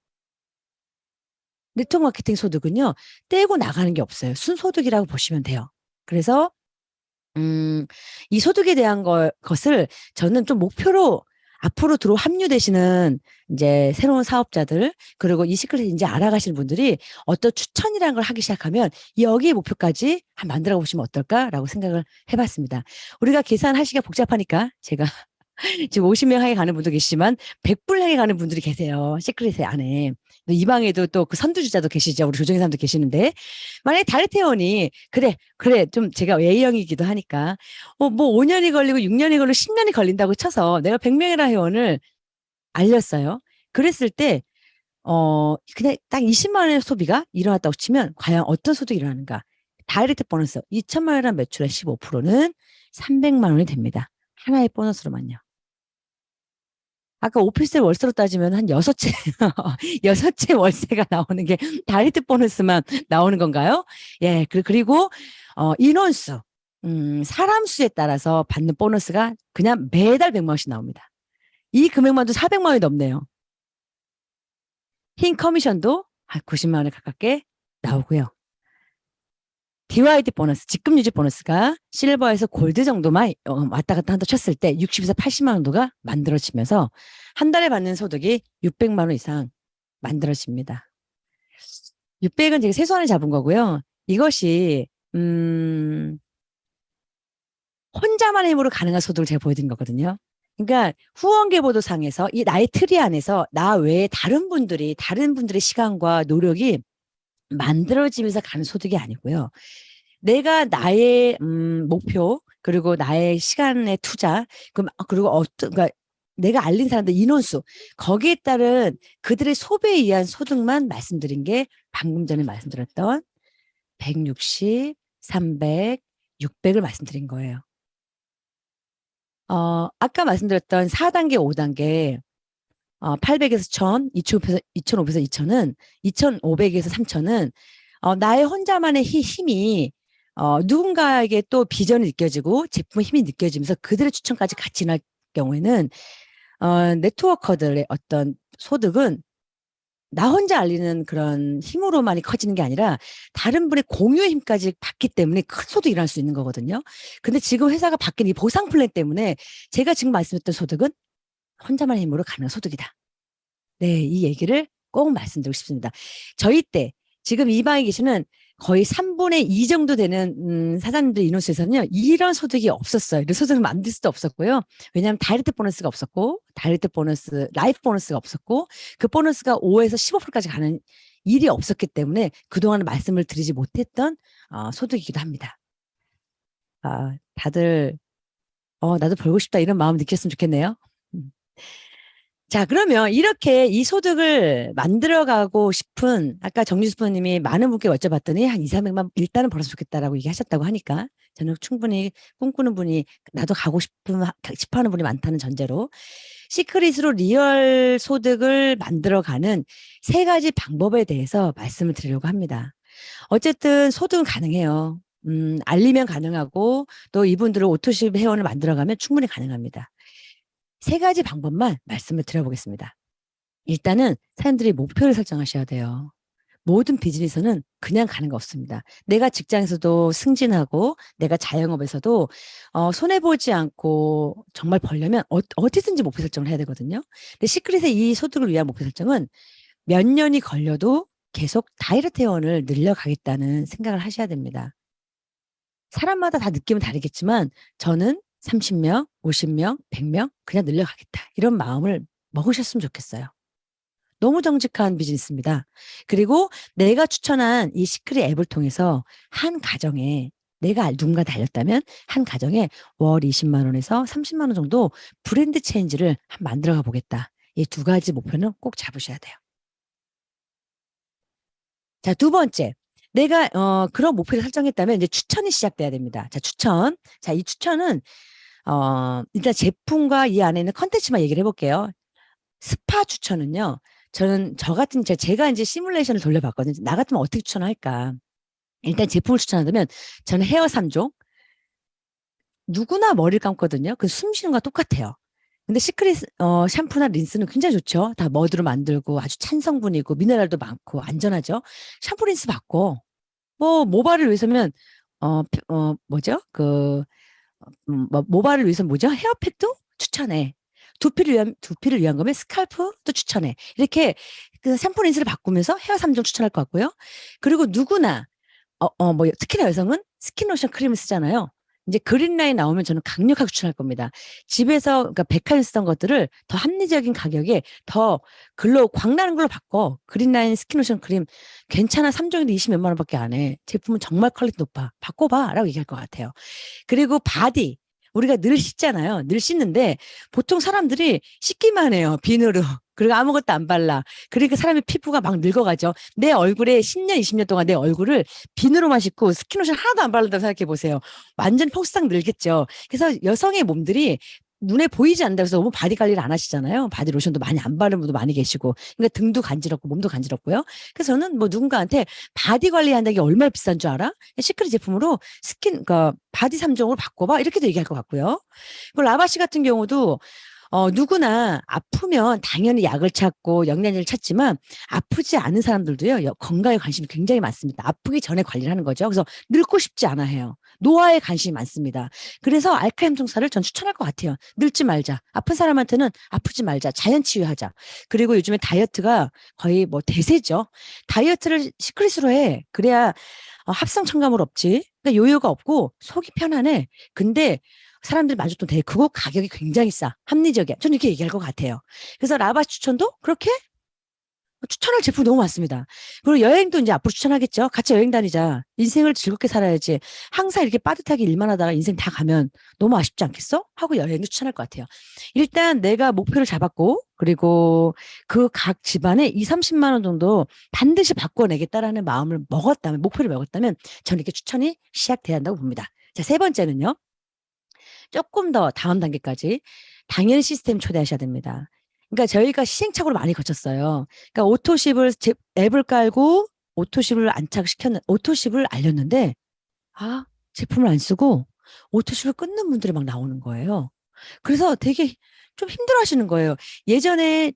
Speaker 2: 네트워크 마케팅 소득은요, 떼고 나가는 게 없어요. 순소득이라고 보시면 돼요. 그래서 이 소득에 대한 것을 저는 좀 목표로 앞으로 합류되시는 이제 새로운 사업자들, 그리고 이 시크릿 이제 알아가시는 분들이 어떤 추천이라는 걸 하기 시작하면 여기에 목표까지 한번 만들어 보시면 어떨까라고 생각을 해봤습니다. 우리가 계산하시기가 복잡하니까 제가 지금 50명 향해 가는 분도 계시지만 100불 향해 가는 분들이 계세요. 시크릿 안에. 이 방에도 또 그 선두주자도 계시죠. 우리 조정희 사람도 계시는데 만약에 다이렉트 회원이 그래 좀 제가 A형이기도 하니까 뭐 5년이 걸리고 6년이 걸리고 10년이 걸린다고 쳐서 내가 100명이라 회원을 알렸어요. 그랬을 때 그냥 딱 20만 원의 소비가 일어났다고 치면 과연 어떤 소득이 일어나는가? 다이렉트 보너스 2천만 원이라는 매출의 15%는 300만 원이 됩니다. 하나의 보너스로만요. 아까 오피스텔 월세로 따지면 한 6채, 6채 월세가 나오는 게 다이렉트 보너스만 나오는 건가요? 예, 그리고, 인원수, 사람 수에 따라서 받는 보너스가 그냥 매달 100만 원씩 나옵니다. 이 금액만도 400만 원이 넘네요. 흰 커미션도 한 90만 원에 가깝게 나오고요. DYD 보너스, 직급 유지 보너스가 실버에서 골드 정도만 왔다 갔다 한다 쳤을 때 60에서 80만 원 정도가 만들어지면서 한 달에 받는 소득이 600만 원 이상 만들어집니다. 600은 되게 세수안을 잡은 거고요. 이것이 혼자만의 힘으로 가능한 소득을 제가 보여드린 거거든요. 그러니까 후원계보도상에서 이 나의 트리 안에서 나 외에 다른 분들의 시간과 노력이 만들어지면서 가는 소득이 아니고요. 내가 나의 목표 그리고 나의 시간의 투자 그리고 그러니까 내가 알린 사람들 인원수 거기에 따른 그들의 소비에 의한 소득만 말씀드린 게 방금 전에 말씀드렸던 160, 300, 600을 말씀드린 거예요. 아까 말씀드렸던 4단계, 5단계 800에서 1000, 2500에서 2000은 2500에서 3000은 나의 혼자만의 힘이 누군가에게 또 비전이 느껴지고 제품의 힘이 느껴지면서 그들의 추천까지 같이 날 경우에는 네트워커들의 어떤 소득은 나 혼자 알리는 그런 힘으로만이 커지는 게 아니라 다른 분의 공유의 힘까지 받기 때문에 큰 소득이 일어날 수 있는 거거든요. 근데 지금 회사가 바뀐 이 보상 플랜 때문에 제가 지금 말씀드렸던 소득은 혼자만의 힘으로 가능한 소득이다. 네, 이 얘기를 꼭 말씀드리고 싶습니다. 저희 때 지금 이 방에 계시는 거의 3분의 2 정도 되는 사장님들 인원수에서는요. 이런 소득이 없었어요. 이런 소득을 만들 수도 없었고요. 왜냐하면 다이렉트 보너스가 없었고 다이렉트 보너스, 라이프 보너스가 없었고 그 보너스가 5에서 15%까지 가는 일이 없었기 때문에 그동안 말씀을 드리지 못했던 소득이기도 합니다. 다들 나도 벌고 싶다 이런 마음 느꼈으면 좋겠네요. 자, 그러면 이렇게 이 소득을 만들어가고 싶은, 아까 정유수님이 많은 분께 여쭤봤더니 한 2, 300만 일단은 벌었으면 좋겠다라고 얘기하셨다고 하니까 저는 충분히 꿈꾸는 분이 나도 가고 싶어 하는 분이 많다는 전제로 시크릿으로 리얼 소득을 만들어가는 3가지 방법에 대해서 말씀을 드리려고 합니다. 어쨌든 소득은 가능해요. 알리면 가능하고 또 이분들을 오토십 회원을 만들어가면 충분히 가능합니다. 3가지 방법만 말씀을 드려보겠습니다. 일단은 사람들이 목표를 설정하셔야 돼요. 모든 비즈니스는 그냥 가는 거 없습니다. 내가 직장에서도 승진하고 내가 자영업에서도 손해보지 않고 정말 벌려면 어디든지 목표 설정을 해야 되거든요. 근데 시크릿의 이 소득을 위한 목표 설정은 몇 년이 걸려도 계속 다이렉트 회원을 늘려가겠다는 생각을 하셔야 됩니다. 사람마다 다 느낌은 다르겠지만 저는 30명, 50명, 100명 그냥 늘려가겠다. 이런 마음을 먹으셨으면 좋겠어요. 너무 정직한 비즈니스입니다. 그리고 내가 추천한 이 시크릿 앱을 통해서 한 가정에 내가 누군가 달렸다면 한 가정에 월 20만 원에서 30만 원 정도 브랜드 체인지를 만들어가 보겠다. 이 2가지 목표는 꼭 잡으셔야 돼요. 자, 2번째. 내가 그런 목표를 설정했다면 이제 추천이 시작돼야 됩니다. 자, 추천. 자, 이 추천은 일단 제품과 이 안에 있는 컨텐츠만 얘기를 해볼게요. 스파 추천은요. 제가 이제 시뮬레이션을 돌려봤거든요. 나 같으면 어떻게 추천할까? 일단 제품을 추천한다면 저는 헤어 3종. 누구나 머리를 감거든요. 그 숨 쉬는 거와 똑같아요. 근데 시크릿 샴푸나 린스는 굉장히 좋죠. 다 머드로 만들고 아주 찬성분이고 미네랄도 많고 안전하죠. 샴푸 린스 바꿔. 뭐 모발을 위해서면 뭐죠? 뭐 모발을 위해서 뭐죠? 헤어팩도 추천해. 두피를 위한 거면 스칼프도 추천해. 이렇게 그 샴푸 린스를 바꾸면서 헤어 3종 추천할 것 같고요. 그리고 누구나 뭐 특히나 여성은 스킨로션 크림을 쓰잖아요. 이제 그린라인 나오면 저는 강력하게 추천할 겁니다. 집에서 그러니까 백화점 쓰던 것들을 더 합리적인 가격에 더 글로 광나는 걸로 바꿔. 그린라인 스킨로션 크림 괜찮아. 3종인데 20 몇만 원밖에 안 해. 제품은 정말 퀄리티 높아. 바꿔봐라고 얘기할 것 같아요. 그리고 바디. 우리가 늘 씻잖아요. 늘 씻는데 보통 사람들이 씻기만 해요. 비누로. 그리고 아무것도 안 발라. 그러니까 사람의 피부가 막 늙어가죠. 내 얼굴에 10년, 20년 동안 내 얼굴을 비누로만 씻고 스킨로션 하나도 안 바른다고 생각해 보세요. 완전 폭삭 늙겠죠. 그래서 여성의 몸들이 눈에 보이지 않는다고 해서 너무 바디 관리를 안 하시잖아요. 바디 로션도 많이 안 바르는 분도 많이 계시고. 그러니까 등도 간지럽고 몸도 간지럽고요. 그래서 저는 뭐 누군가한테 바디 관리한다는 게 얼마나 비싼 줄 알아? 시크릿 제품으로 그러니까 바디 3종으로 바꿔봐. 이렇게도 얘기할 것 같고요. 그리고 라바시 같은 경우도 누구나 아프면 당연히 약을 찾고 영양제를 찾지만 아프지 않은 사람들도요, 건강에 관심이 굉장히 많습니다. 아프기 전에 관리를 하는 거죠. 그래서 늙고 싶지 않아 해요. 노화에 관심이 많습니다. 그래서 알카엠 종사를 전 추천할 것 같아요. 늙지 말자. 아픈 사람한테는 아프지 말자. 자연 치유하자. 그리고 요즘에 다이어트가 거의 뭐 대세죠. 다이어트를 시크릿으로 해. 그래야 합성 첨가물 없지. 그러니까 요요가 없고 속이 편안해. 근데 사람들이 만족도 되게 크고 가격이 굉장히 싸. 합리적이야. 저는 이렇게 얘기할 것 같아요. 그래서 라바시 추천도 그렇게 추천할 제품이 너무 많습니다. 그리고 여행도 이제 앞으로 추천하겠죠. 같이 여행 다니자. 인생을 즐겁게 살아야지. 항상 이렇게 빠듯하게 일만 하다가 인생 다 가면 너무 아쉽지 않겠어? 하고 여행도 추천할 것 같아요. 일단 내가 목표를 잡았고 그리고 그 각 집안에 2, 30만 원 정도 반드시 바꿔내겠다라는 마음을 먹었다면 목표를 먹었다면 저는 이렇게 추천이 시작돼야 한다고 봅니다. 자, 세 번째는요. 조금 더 다음 단계까지 당연히 시스템 초대하셔야 됩니다. 그러니까 저희가 시행착오를 많이 거쳤어요. 그러니까 오토십을 앱을 깔고 오토십을 알렸는데 제품을 안 쓰고 오토십을 끊는 분들이 막 나오는 거예요. 그래서 되게 좀 힘들어하시는 거예요. 예전에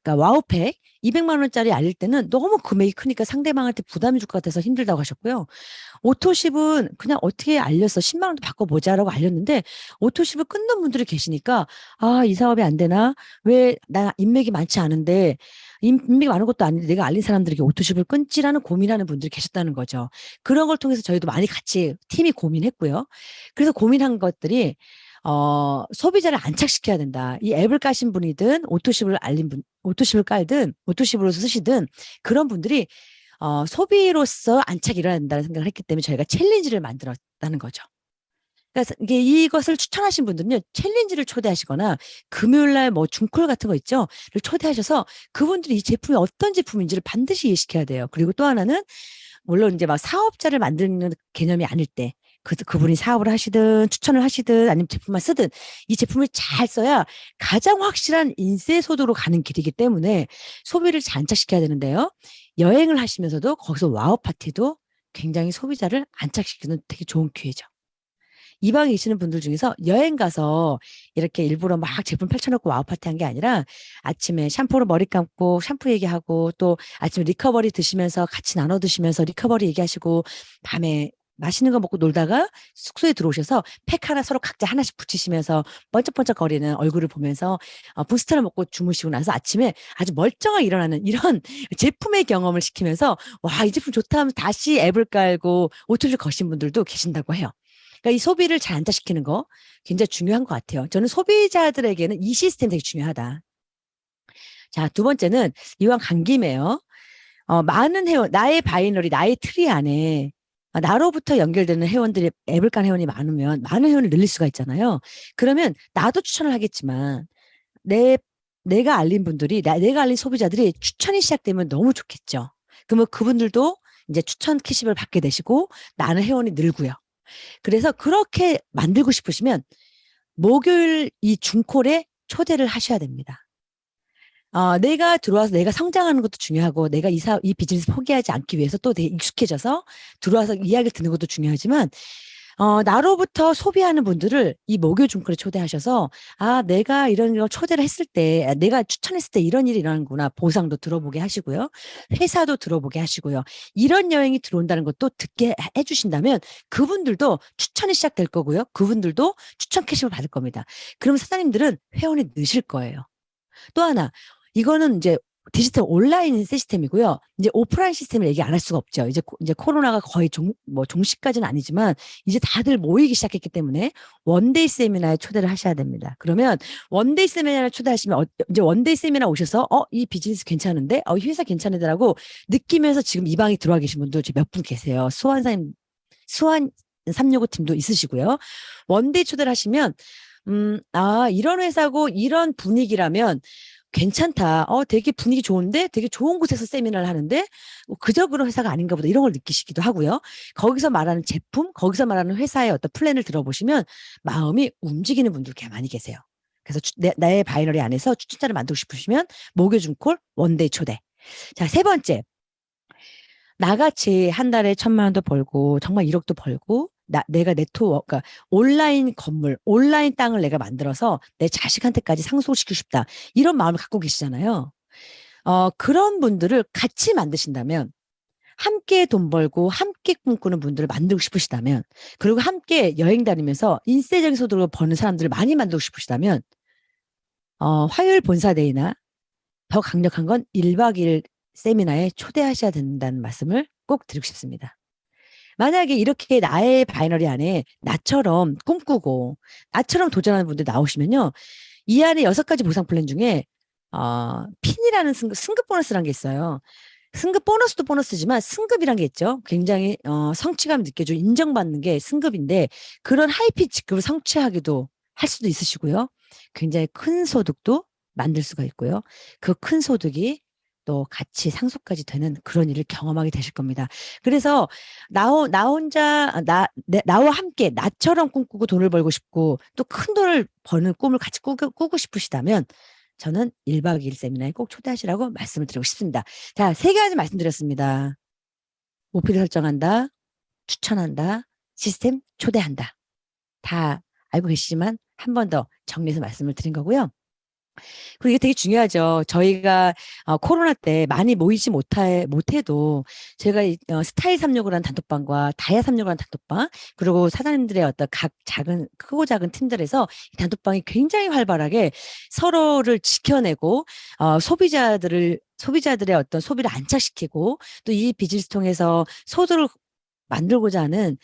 Speaker 2: 그러니까 와우팩 200만 원짜리 알릴 때는 너무 금액이 크니까 상대방한테 부담이 줄 것 같아서 힘들다고 하셨고요. 오토십은 그냥 어떻게 알렸어. 10만 원도 바꿔보자라고 알렸는데 오토십을 끊는 분들이 계시니까 이 사업이 안 되나? 왜 나 인맥이 많지 않은데 인맥이 많은 것도 아닌데 내가 알린 사람들에게 오토십을 끊지라는 고민하는 분들이 계셨다는 거죠. 그런 걸 통해서 저희도 많이 같이 팀이 고민했고요. 그래서 고민한 것들이 소비자를 안착시켜야 된다. 이 앱을 까신 분이든 오토십을 깔든 오토십으로 쓰시든 그런 분들이 소비로서 안착이 일어나야 된다는 생각을 했기 때문에 저희가 챌린지를 만들었다는 거죠. 그래서 이것을 추천하신 분들은요, 챌린지를 초대하시거나 금요일날 뭐 중콜 같은 거 있죠? 를 초대하셔서 그분들이 이 제품이 어떤 제품인지를 반드시 이해시켜야 돼요. 그리고 또 하나는 물론 이제 막 사업자를 만드는 개념이 아닐 때 그분이 사업을 하시든 추천을 하시든 아니면 제품만 쓰든 이 제품을 잘 써야 가장 확실한 인쇄소득으로 가는 길이기 때문에 소비를 잘 안착시켜야 되는데요. 여행을 하시면서도 거기서 와우 파티도 굉장히 소비자를 안착시키는 되게 좋은 기회죠. 이방에 계시는 분들 중에서 여행 가서 이렇게 일부러 막 제품 펼쳐놓고 와우 파티 한 게 아니라 아침에 샴푸로 머리 감고 샴푸 얘기하고 또 아침에 리커버리 드시면서 같이 나눠 드시면서 리커버리 얘기하시고 밤에 맛있는 거 먹고 놀다가 숙소에 들어오셔서 팩 하나 서로 각자 하나씩 붙이시면서 번쩍번쩍거리는 얼굴을 보면서 부스터를 먹고 주무시고 나서 아침에 아주 멀쩡하게 일어나는 이런 제품의 경험을 시키면서 와, 이 제품 좋다 하면서 다시 앱을 깔고 오토를 거신 분들도 계신다고 해요. 그러니까 이 소비를 잘 안착시키는 거 굉장히 중요한 것 같아요. 저는 소비자들에게는 이 시스템 되게 중요하다. 자, 두 번째는 이왕 간 김에요. 많은 회원, 나의 바이너리, 나의 트리 안에 나로부터 연결되는 회원들이 앱을 깐 회원이 많으면 많은 회원을 늘릴 수가 있잖아요. 그러면 나도 추천을 하겠지만 내가 알린 분들이 내가 알린 소비자들이 추천이 시작되면 너무 좋겠죠. 그러면 그분들도 이제 추천 캐시백을 받게 되시고 나는 회원이 늘고요. 그래서 그렇게 만들고 싶으시면 목요일 이 중콜에 초대를 하셔야 됩니다. 내가 들어와서 내가 성장하는 것도 중요하고 내가 이 비즈니스 포기하지 않기 위해서 또 되게 익숙해져서 들어와서 이야기를 듣는 것도 중요하지만 나로부터 소비하는 분들을 이 목요중콜에 초대하셔서, 아, 내가 이런 거 초대를 했을 때, 내가 추천했을 때 이런 일이 일어나는구나. 보상도 들어보게 하시고요. 회사도 들어보게 하시고요. 이런 여행이 들어온다는 것도 듣게 해주신다면 그분들도 추천이 시작될 거고요. 그분들도 추천 캐시를 받을 겁니다. 그럼 사장님들은 회원이 느실 거예요. 또 하나, 이거는 이제 디지털 온라인 시스템이고요. 이제 오프라인 시스템을 얘기 안 할 수가 없죠. 이제 코로나가 거의 종식까지는 아니지만 이제 다들 모이기 시작했기 때문에 원데이 세미나에 초대를 하셔야 됩니다. 그러면 원데이 세미나를 초대하시면 이제 원데이 세미나 오셔서 이 비즈니스 괜찮은데, 이 회사 괜찮은데라고 느끼면서 지금 이 방에 들어와 계신 분도 몇 분 계세요. 수완 365 팀도 있으시고요. 원데이 초대를 하시면 이런 회사고 이런 분위기라면 괜찮다. 되게 분위기 좋은데 되게 좋은 곳에서 세미나를 하는데 그저 그런 회사가 아닌가 보다 이런 걸 느끼시기도 하고요. 거기서 말하는 제품, 거기서 말하는 회사의 어떤 플랜을 들어보시면 마음이 움직이는 분들 꽤 많이 계세요. 그래서 나의 바이너리 안에서 추천자를 만들고 싶으시면 목요중콜 원데이 초대. 자, 세 번째. 나같이 한 달에 1,000만 원도 벌고 정말 1억도 벌고 내가 그러니까 온라인 건물, 온라인 땅을 내가 만들어서 내 자식한테까지 상속시키고 싶다. 이런 마음을 갖고 계시잖아요. 그런 분들을 같이 만드신다면, 함께 돈 벌고 함께 꿈꾸는 분들을 만들고 싶으시다면, 그리고 함께 여행 다니면서 인세적인 소득을 버는 사람들을 많이 만들고 싶으시다면, 화요일 본사데이나 더 강력한 건 1박 2일 세미나에 초대하셔야 된다는 말씀을 꼭 드리고 싶습니다. 만약에 이렇게 나의 바이너리 안에 나처럼 꿈꾸고 나처럼 도전하는 분들 나오시면요. 이 안에 6가지 보상 플랜 중에 핀이라는 승급 보너스라는 게 있어요. 승급 보너스도 보너스지만 승급이란 게 있죠. 굉장히 성취감 느껴지고 인정받는 게 승급인데, 그런 하이핀 직급을 성취하기도 할 수도 있으시고요. 굉장히 큰 소득도 만들 수가 있고요. 그 큰 소득이 또 같이 상속까지 되는 그런 일을 경험하게 되실 겁니다. 그래서 나와 함께 나처럼 꿈꾸고 돈을 벌고 싶고 또 큰 돈을 버는 꿈을 같이 꾸고 싶으시다면 저는 1박 2일 세미나에 꼭 초대하시라고 말씀을 드리고 싶습니다. 자, 3가지 말씀드렸습니다. 목표를 설정한다, 추천한다, 시스템 초대한다. 다 알고 계시지만 한 번 더 정리해서 말씀을 드린 거고요. 그리고 이게 되게 중요하죠. 저희가 코로나 때 많이 모이지 못해도 제가 스타일 365라는 단톡방과 다야 365라는 단톡방, 그리고 사장님들의 어떤 각 크고 작은 팀들에서 이 단톡방이 굉장히 활발하게 서로를 지켜내고 소비자들의 어떤 소비를 안착시키고 또 이 비즈니스 통해서 소득을 만들고자 하는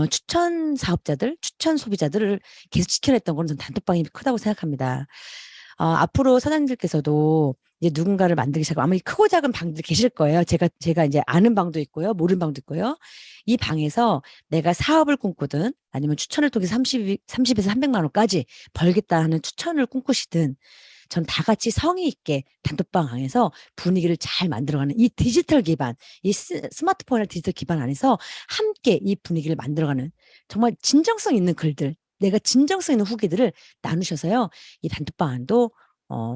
Speaker 2: 추천 사업자들, 추천 소비자들을 계속 지켜냈던 거는 저는 단톡방이 크다고 생각합니다. 앞으로 사장님들께서도 이제 누군가를 만들기 시작하면 아마 크고 작은 방들 계실 거예요. 제가 이제 아는 방도 있고요. 모르는 방도 있고요. 이 방에서 내가 사업을 꿈꾸든 아니면 추천을 통해서 30에서 300만 원까지 벌겠다 하는 추천을 꿈꾸시든 전 다 같이 성의 있게 단톡방 안에서 분위기를 잘 만들어가는 이 디지털 기반, 이 스마트폰의 디지털 기반 안에서 함께 이 분위기를 만들어가는 정말 진정성 있는 글들, 내가 진정성 있는 후기들을 나누셔서요. 이 단톡방 안도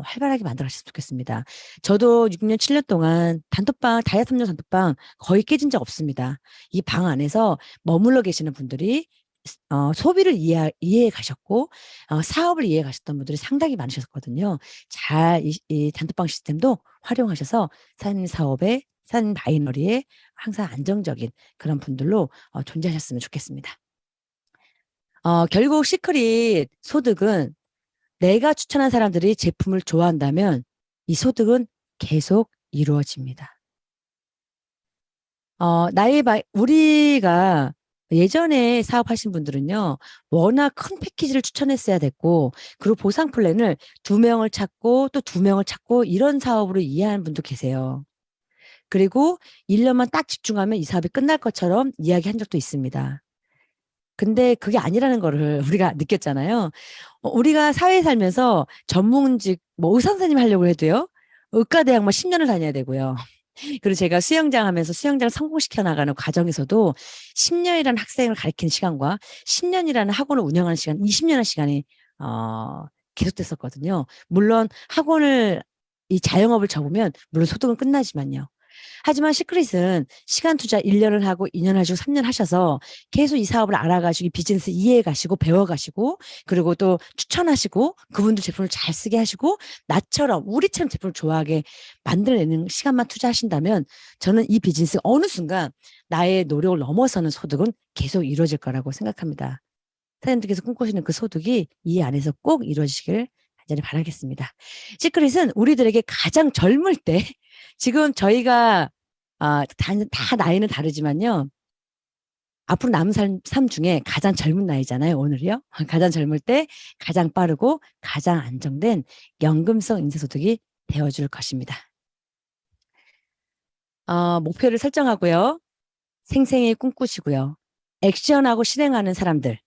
Speaker 2: 활발하게 만들어가셨으면 좋겠습니다. 저도 6년, 7년 동안 단톡방, 다이아 3년 단톡방 거의 깨진 적 없습니다. 이 방 안에서 머물러 계시는 분들이 소비를 이해해 가셨고 사업을 이해해 가셨던 분들이 상당히 많으셨거든요. 잘 이 단톡방 시스템도 활용하셔서 사장님 사업에, 사장님 바이너리에 항상 안정적인 그런 분들로 존재하셨으면 좋겠습니다. 결국 시크릿 소득은 내가 추천한 사람들이 제품을 좋아한다면 이 소득은 계속 이루어집니다. 우리가 예전에 사업하신 분들은요, 워낙 큰 패키지를 추천했어야 됐고, 그리고 보상 플랜을 2명을 찾고 또 2명을 찾고 이런 사업으로 이해하는 분도 계세요. 그리고 1년만 딱 집중하면 이 사업이 끝날 것처럼 이야기한 적도 있습니다. 근데 그게 아니라는 거를 우리가 느꼈잖아요. 우리가 사회에 살면서 전문직, 의사 선생님 하려고 해도요, 의과대학만 10년을 다녀야 되고요. 그리고 제가 수영장 하면서 수영장을 성공시켜 나가는 과정에서도 10년이라는 학생을 가르치는 시간과 10년이라는 학원을 운영하는 시간, 20년의 시간이 계속됐었거든요. 물론 이 자영업을 접으면 물론 소득은 끝나지만요. 하지만 시크릿은 시간 투자 1년을 하고 2년 하시고 3년 하셔서 계속 이 사업을 알아가시고 비즈니스 이해해 가시고 배워가시고 그리고 또 추천하시고 그분들 제품을 잘 쓰게 하시고 나처럼 우리처럼 제품을 좋아하게 만들어내는 시간만 투자하신다면 저는 이 비즈니스 어느 순간 나의 노력을 넘어서는 소득은 계속 이루어질 거라고 생각합니다. 사장님들께서 꿈꾸시는 그 소득이 이 안에서 꼭 이루어지시길 간절히 바라겠습니다. 시크릿은 우리들에게 가장 젊을 때 지금 저희가 다 나이는 다르지만요. 앞으로 남은 삶 중에 가장 젊은 나이잖아요, 오늘이요. 가장 젊을 때 가장 빠르고 가장 안정된 연금성 인쇄소득이 되어줄 것입니다. 목표를 설정하고요. 생생히 꿈꾸시고요. 액션하고 실행하는 사람들.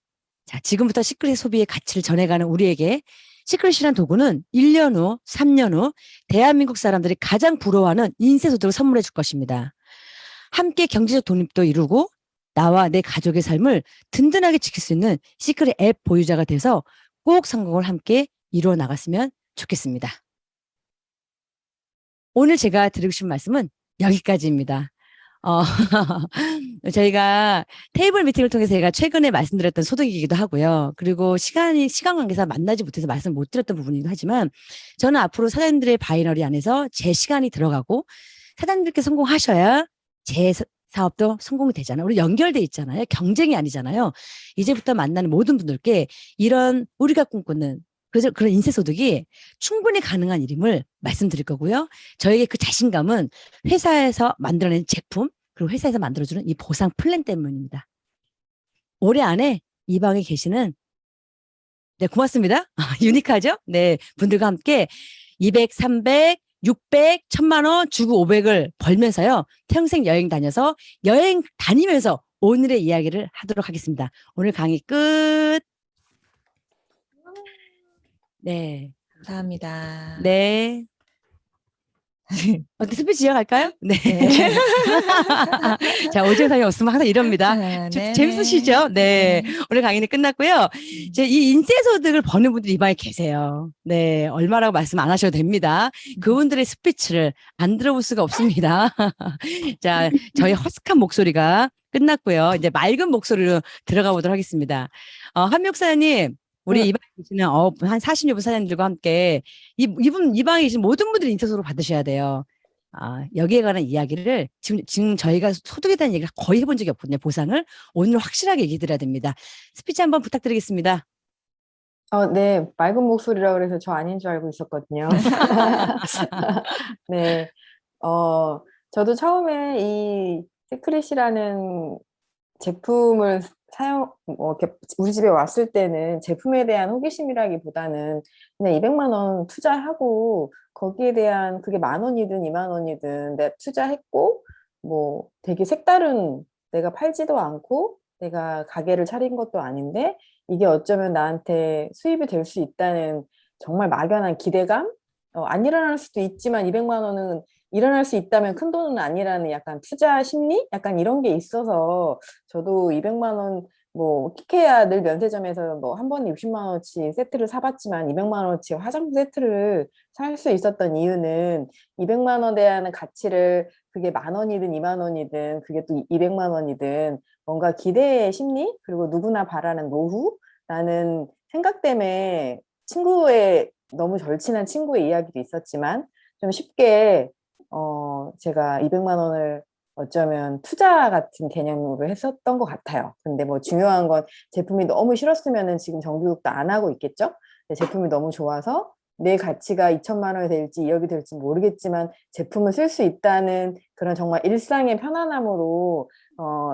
Speaker 2: 자, 지금부터 시크릿 소비의 가치를 전해가는 우리에게 시크릿이라는 도구는 1년 후, 3년 후 대한민국 사람들이 가장 부러워하는 인쇄소득을 선물해 줄 것입니다. 함께 경제적 독립도 이루고 나와 내 가족의 삶을 든든하게 지킬 수 있는 시크릿 앱 보유자가 돼서 꼭 성공을 함께 이루어 나갔으면 좋겠습니다. 오늘 제가 드리고 싶은 말씀은 여기까지입니다. 저희가 테이블 미팅을 통해서 제가 최근에 말씀드렸던 소득이기도 하고요. 그리고 시간 관계상 만나지 못해서 말씀 못 드렸던 부분이기도 하지만 저는 앞으로 사장님들의 바이너리 안에서 제 시간이 들어가고 사장님들께 성공하셔야 제 사업도 성공이 되잖아요. 우리 연결돼 있잖아요. 경쟁이 아니잖아요. 이제부터 만나는 모든 분들께 이런 우리가 꿈꾸는 그런 인쇄소득이 충분히 가능한 일임을 말씀드릴 거고요. 저에게 그 자신감은 회사에서 만들어낸 제품 그리고 회사에서 만들어주는 이 보상 플랜 때문입니다. 올해 안에 이 방에 계시는 네, 고맙습니다. 유니크하죠? 네, 분들과 함께 200, 300, 600, 1000만 원 주고 500을 벌면서요. 평생 여행 다녀서 여행 다니면서 오늘의 이야기를 하도록 하겠습니다. 오늘 강의 끝. 네.
Speaker 1: 감사합니다.
Speaker 2: 네. 어떻게 스피치 이어갈까요? 네.
Speaker 1: 네.
Speaker 2: 자, 오재상이 없으면 항상 이럽니다.
Speaker 1: 네네.
Speaker 2: 재밌으시죠? 네. 오늘 강의는 끝났고요. 이제 이 인쇄소득을 버는 분들이 이 방에 계세요. 네. 얼마라고 말씀 안 하셔도 됩니다. 그분들의 스피치를 안 들어볼 수가 없습니다. 자, 저희 허스키한 목소리가 끝났고요. 이제 맑은 목소리로 들어가 보도록 하겠습니다. 한목사님. 우리 이 방에 계시는 한 40여 분 사장님들과 함께 이 방에 계신 모든 분들이 인쇄소득을 받으셔야 돼요. 여기에 관한 이야기를 지금 저희가 소득에 대한 얘기를 거의 해본 적이 없거든요. 보상을 오늘 확실하게 얘기 드려야 됩니다. 스피치 한번 부탁드리겠습니다.
Speaker 4: 네, 맑은 목소리라 그래서 저 아닌 줄 알고 있었거든요. 네, 저도 처음에 이 시크릿이라는 제품을 이렇게 우리 집에 왔을 때는 제품에 대한 호기심이라기보다는 그냥 200만 원 투자하고 거기에 대한 그게 10,000원이든 20,000원이든 내가 투자했고 뭐 되게 색다른 내가 팔지도 않고 내가 가게를 차린 것도 아닌데 이게 어쩌면 나한테 수입이 될 수 있다는 정말 막연한 기대감? 안 일어날 수도 있지만 200만 원은 일어날 수 있다면 큰 돈은 아니라는 약간 투자 심리? 약간 이런 게 있어서 저도 200만 원 뭐 키케야 늘 면세점에서 뭐 한 번에 60만 원어치 세트를 사봤지만 200만 원어치 화장품 세트를 살 수 있었던 이유는 200만 원에 대한 가치를 그게 10,000원이든 20,000원이든 그게 또 200만 원이든 뭔가 기대의 심리? 그리고 누구나 바라는 노후라는 생각 때문에 너무 절친한 친구의 이야기도 있었지만 좀 쉽게 제가 200만 원을 어쩌면 투자 같은 개념으로 했었던 것 같아요. 근데 뭐 중요한 건 제품이 너무 싫었으면은 지금 정규직도 안 하고 있겠죠? 근데 제품이 너무 좋아서 내 가치가 2천만 원이 될지 2억이 될지 모르겠지만 제품을 쓸 수 있다는 그런 정말 일상의 편안함으로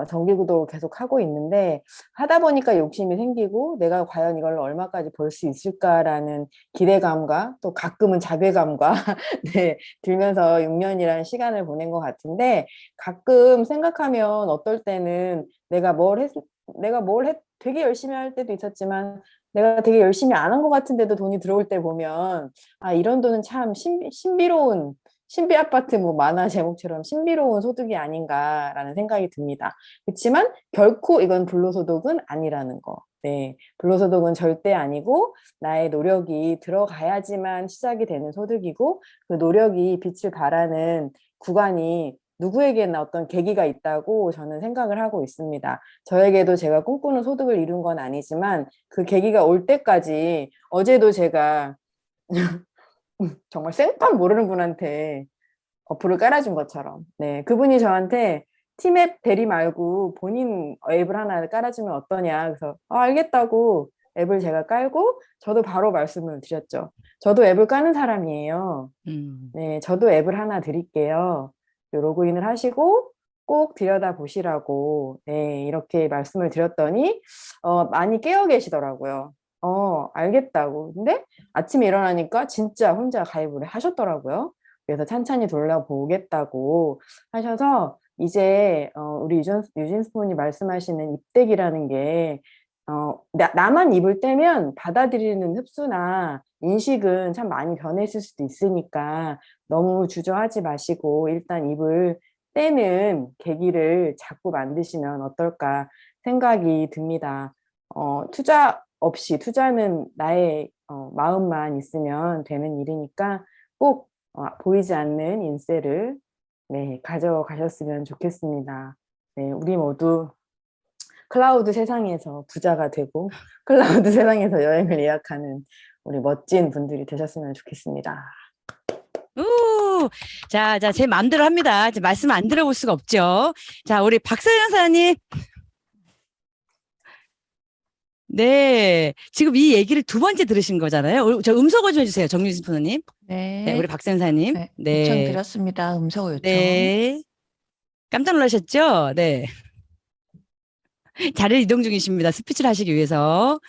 Speaker 4: 정기구독을 계속 하고 있는데 하다 보니까 욕심이 생기고 내가 과연 이걸 얼마까지 벌 수 있을까라는 기대감과 또 가끔은 자괴감과 네, 들면서 6년이라는 시간을 보낸 것 같은데 가끔 생각하면 어떨 때는 내가 되게 열심히 할 때도 있었지만 내가 되게 열심히 안 한 것 같은데도 돈이 들어올 때 보면 이런 돈은 참 신비로운 신비 아파트 뭐 만화 제목처럼 신비로운 소득이 아닌가라는 생각이 듭니다. 그렇지만 결코 이건 불로소득은 아니라는 거. 네, 불로소득은 절대 아니고 나의 노력이 들어가야지만 시작이 되는 소득이고 그 노력이 빛을 발하는 구간이 누구에게나 어떤 계기가 있다고 저는 생각을 하고 있습니다. 저에게도 제가 꿈꾸는 소득을 이룬 건 아니지만 그 계기가 올 때까지 어제도 제가 정말 생판 모르는 분한테 어플을 깔아준 것처럼 네, 그분이 저한테 티맵 대리 말고 본인 앱을 하나 깔아주면 어떠냐 그래서 알겠다고 앱을 제가 깔고 저도 바로 말씀을 드렸죠. 저도 앱을 까는 사람이에요. 네, 저도 앱을 하나 드릴게요. 로그인을 하시고 꼭 들여다 보시라고 네, 이렇게 말씀을 드렸더니 많이 깨어 계시더라고요. 알겠다고. 근데 아침에 일어나니까 진짜 혼자 가입을 하셨더라고요. 그래서 찬찬히 돌려보겠다고 하셔서 이제 우리 유진 스폰이 말씀하시는 입대기라는 게 나만 입을 떼면 받아들이는 흡수나 인식은 참 많이 변했을 수도 있으니까 너무 주저하지 마시고 일단 입을 떼는 계기를 자꾸 만드시면 어떨까 생각이 듭니다. 투자 없이 투자는 나의 마음만 있으면 되는 일이니까 꼭 보이지 않는 인세를 네, 가져가셨으면 좋겠습니다. 네, 우리 모두 클라우드 세상에서 부자가 되고 클라우드 세상에서 여행을 예약하는 우리 멋진 분들이 되셨으면 좋겠습니다.
Speaker 2: 자, 제 마음대로 합니다. 이제 말씀 안 들어볼 수가 없죠. 자, 우리 박서연 사님. 네, 지금 이 얘기를 두 번째 들으신 거잖아요. 저 음소거 좀 해주세요, 정유진 프로님.
Speaker 1: 네.
Speaker 2: 우리 박서연 사님.
Speaker 1: 네. 요청 드렸습니다. 음소거 요청.
Speaker 2: 네. 깜짝 놀라셨죠? 네. 자리를 이동 중이십니다. 스피치를 하시기 위해서.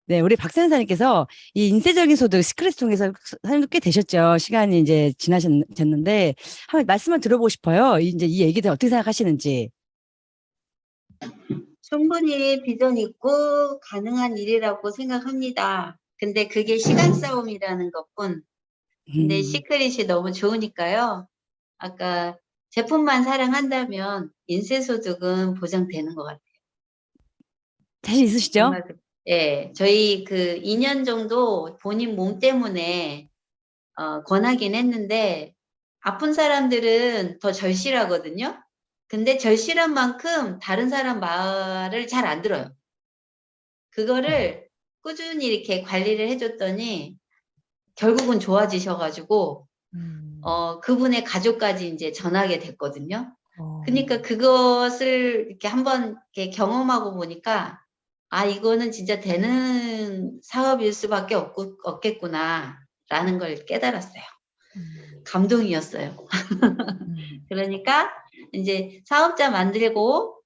Speaker 2: 네, 우리 박선사님께서 이 인쇄적인 소득 시크릿 통해서 사용도 꽤 되셨죠. 시간이 이제 지나셨는데 한번 말씀을 들어보고 싶어요. 이제 이 얘기들 어떻게 생각하시는지.
Speaker 5: 충분히 비전 있고 가능한 일이라고 생각합니다. 근데 그게 시간 싸움이라는 것뿐. 근데 시크릿이 너무 좋으니까요. 아까 제품만 사랑한다면 인쇄소득은 보장되는 것 같아요.
Speaker 2: 자신 있으시죠?
Speaker 5: 정말 예, 저희 그 2년 정도 본인 몸 때문에 권하긴 했는데 아픈 사람들은 더 절실하거든요. 근데 절실한 만큼 다른 사람 말을 잘 안 들어요. 그거를 꾸준히 이렇게 관리를 해줬더니 결국은 좋아지셔가지고 그분의 가족까지 이제 전하게 됐거든요. 그러니까 그것을 이렇게 한번 이렇게 경험하고 보니까 이거는 진짜 되는 사업일 수밖에 없겠구나라는 걸 깨달았어요. 감동이었어요. 그러니까 이제 사업자 만들고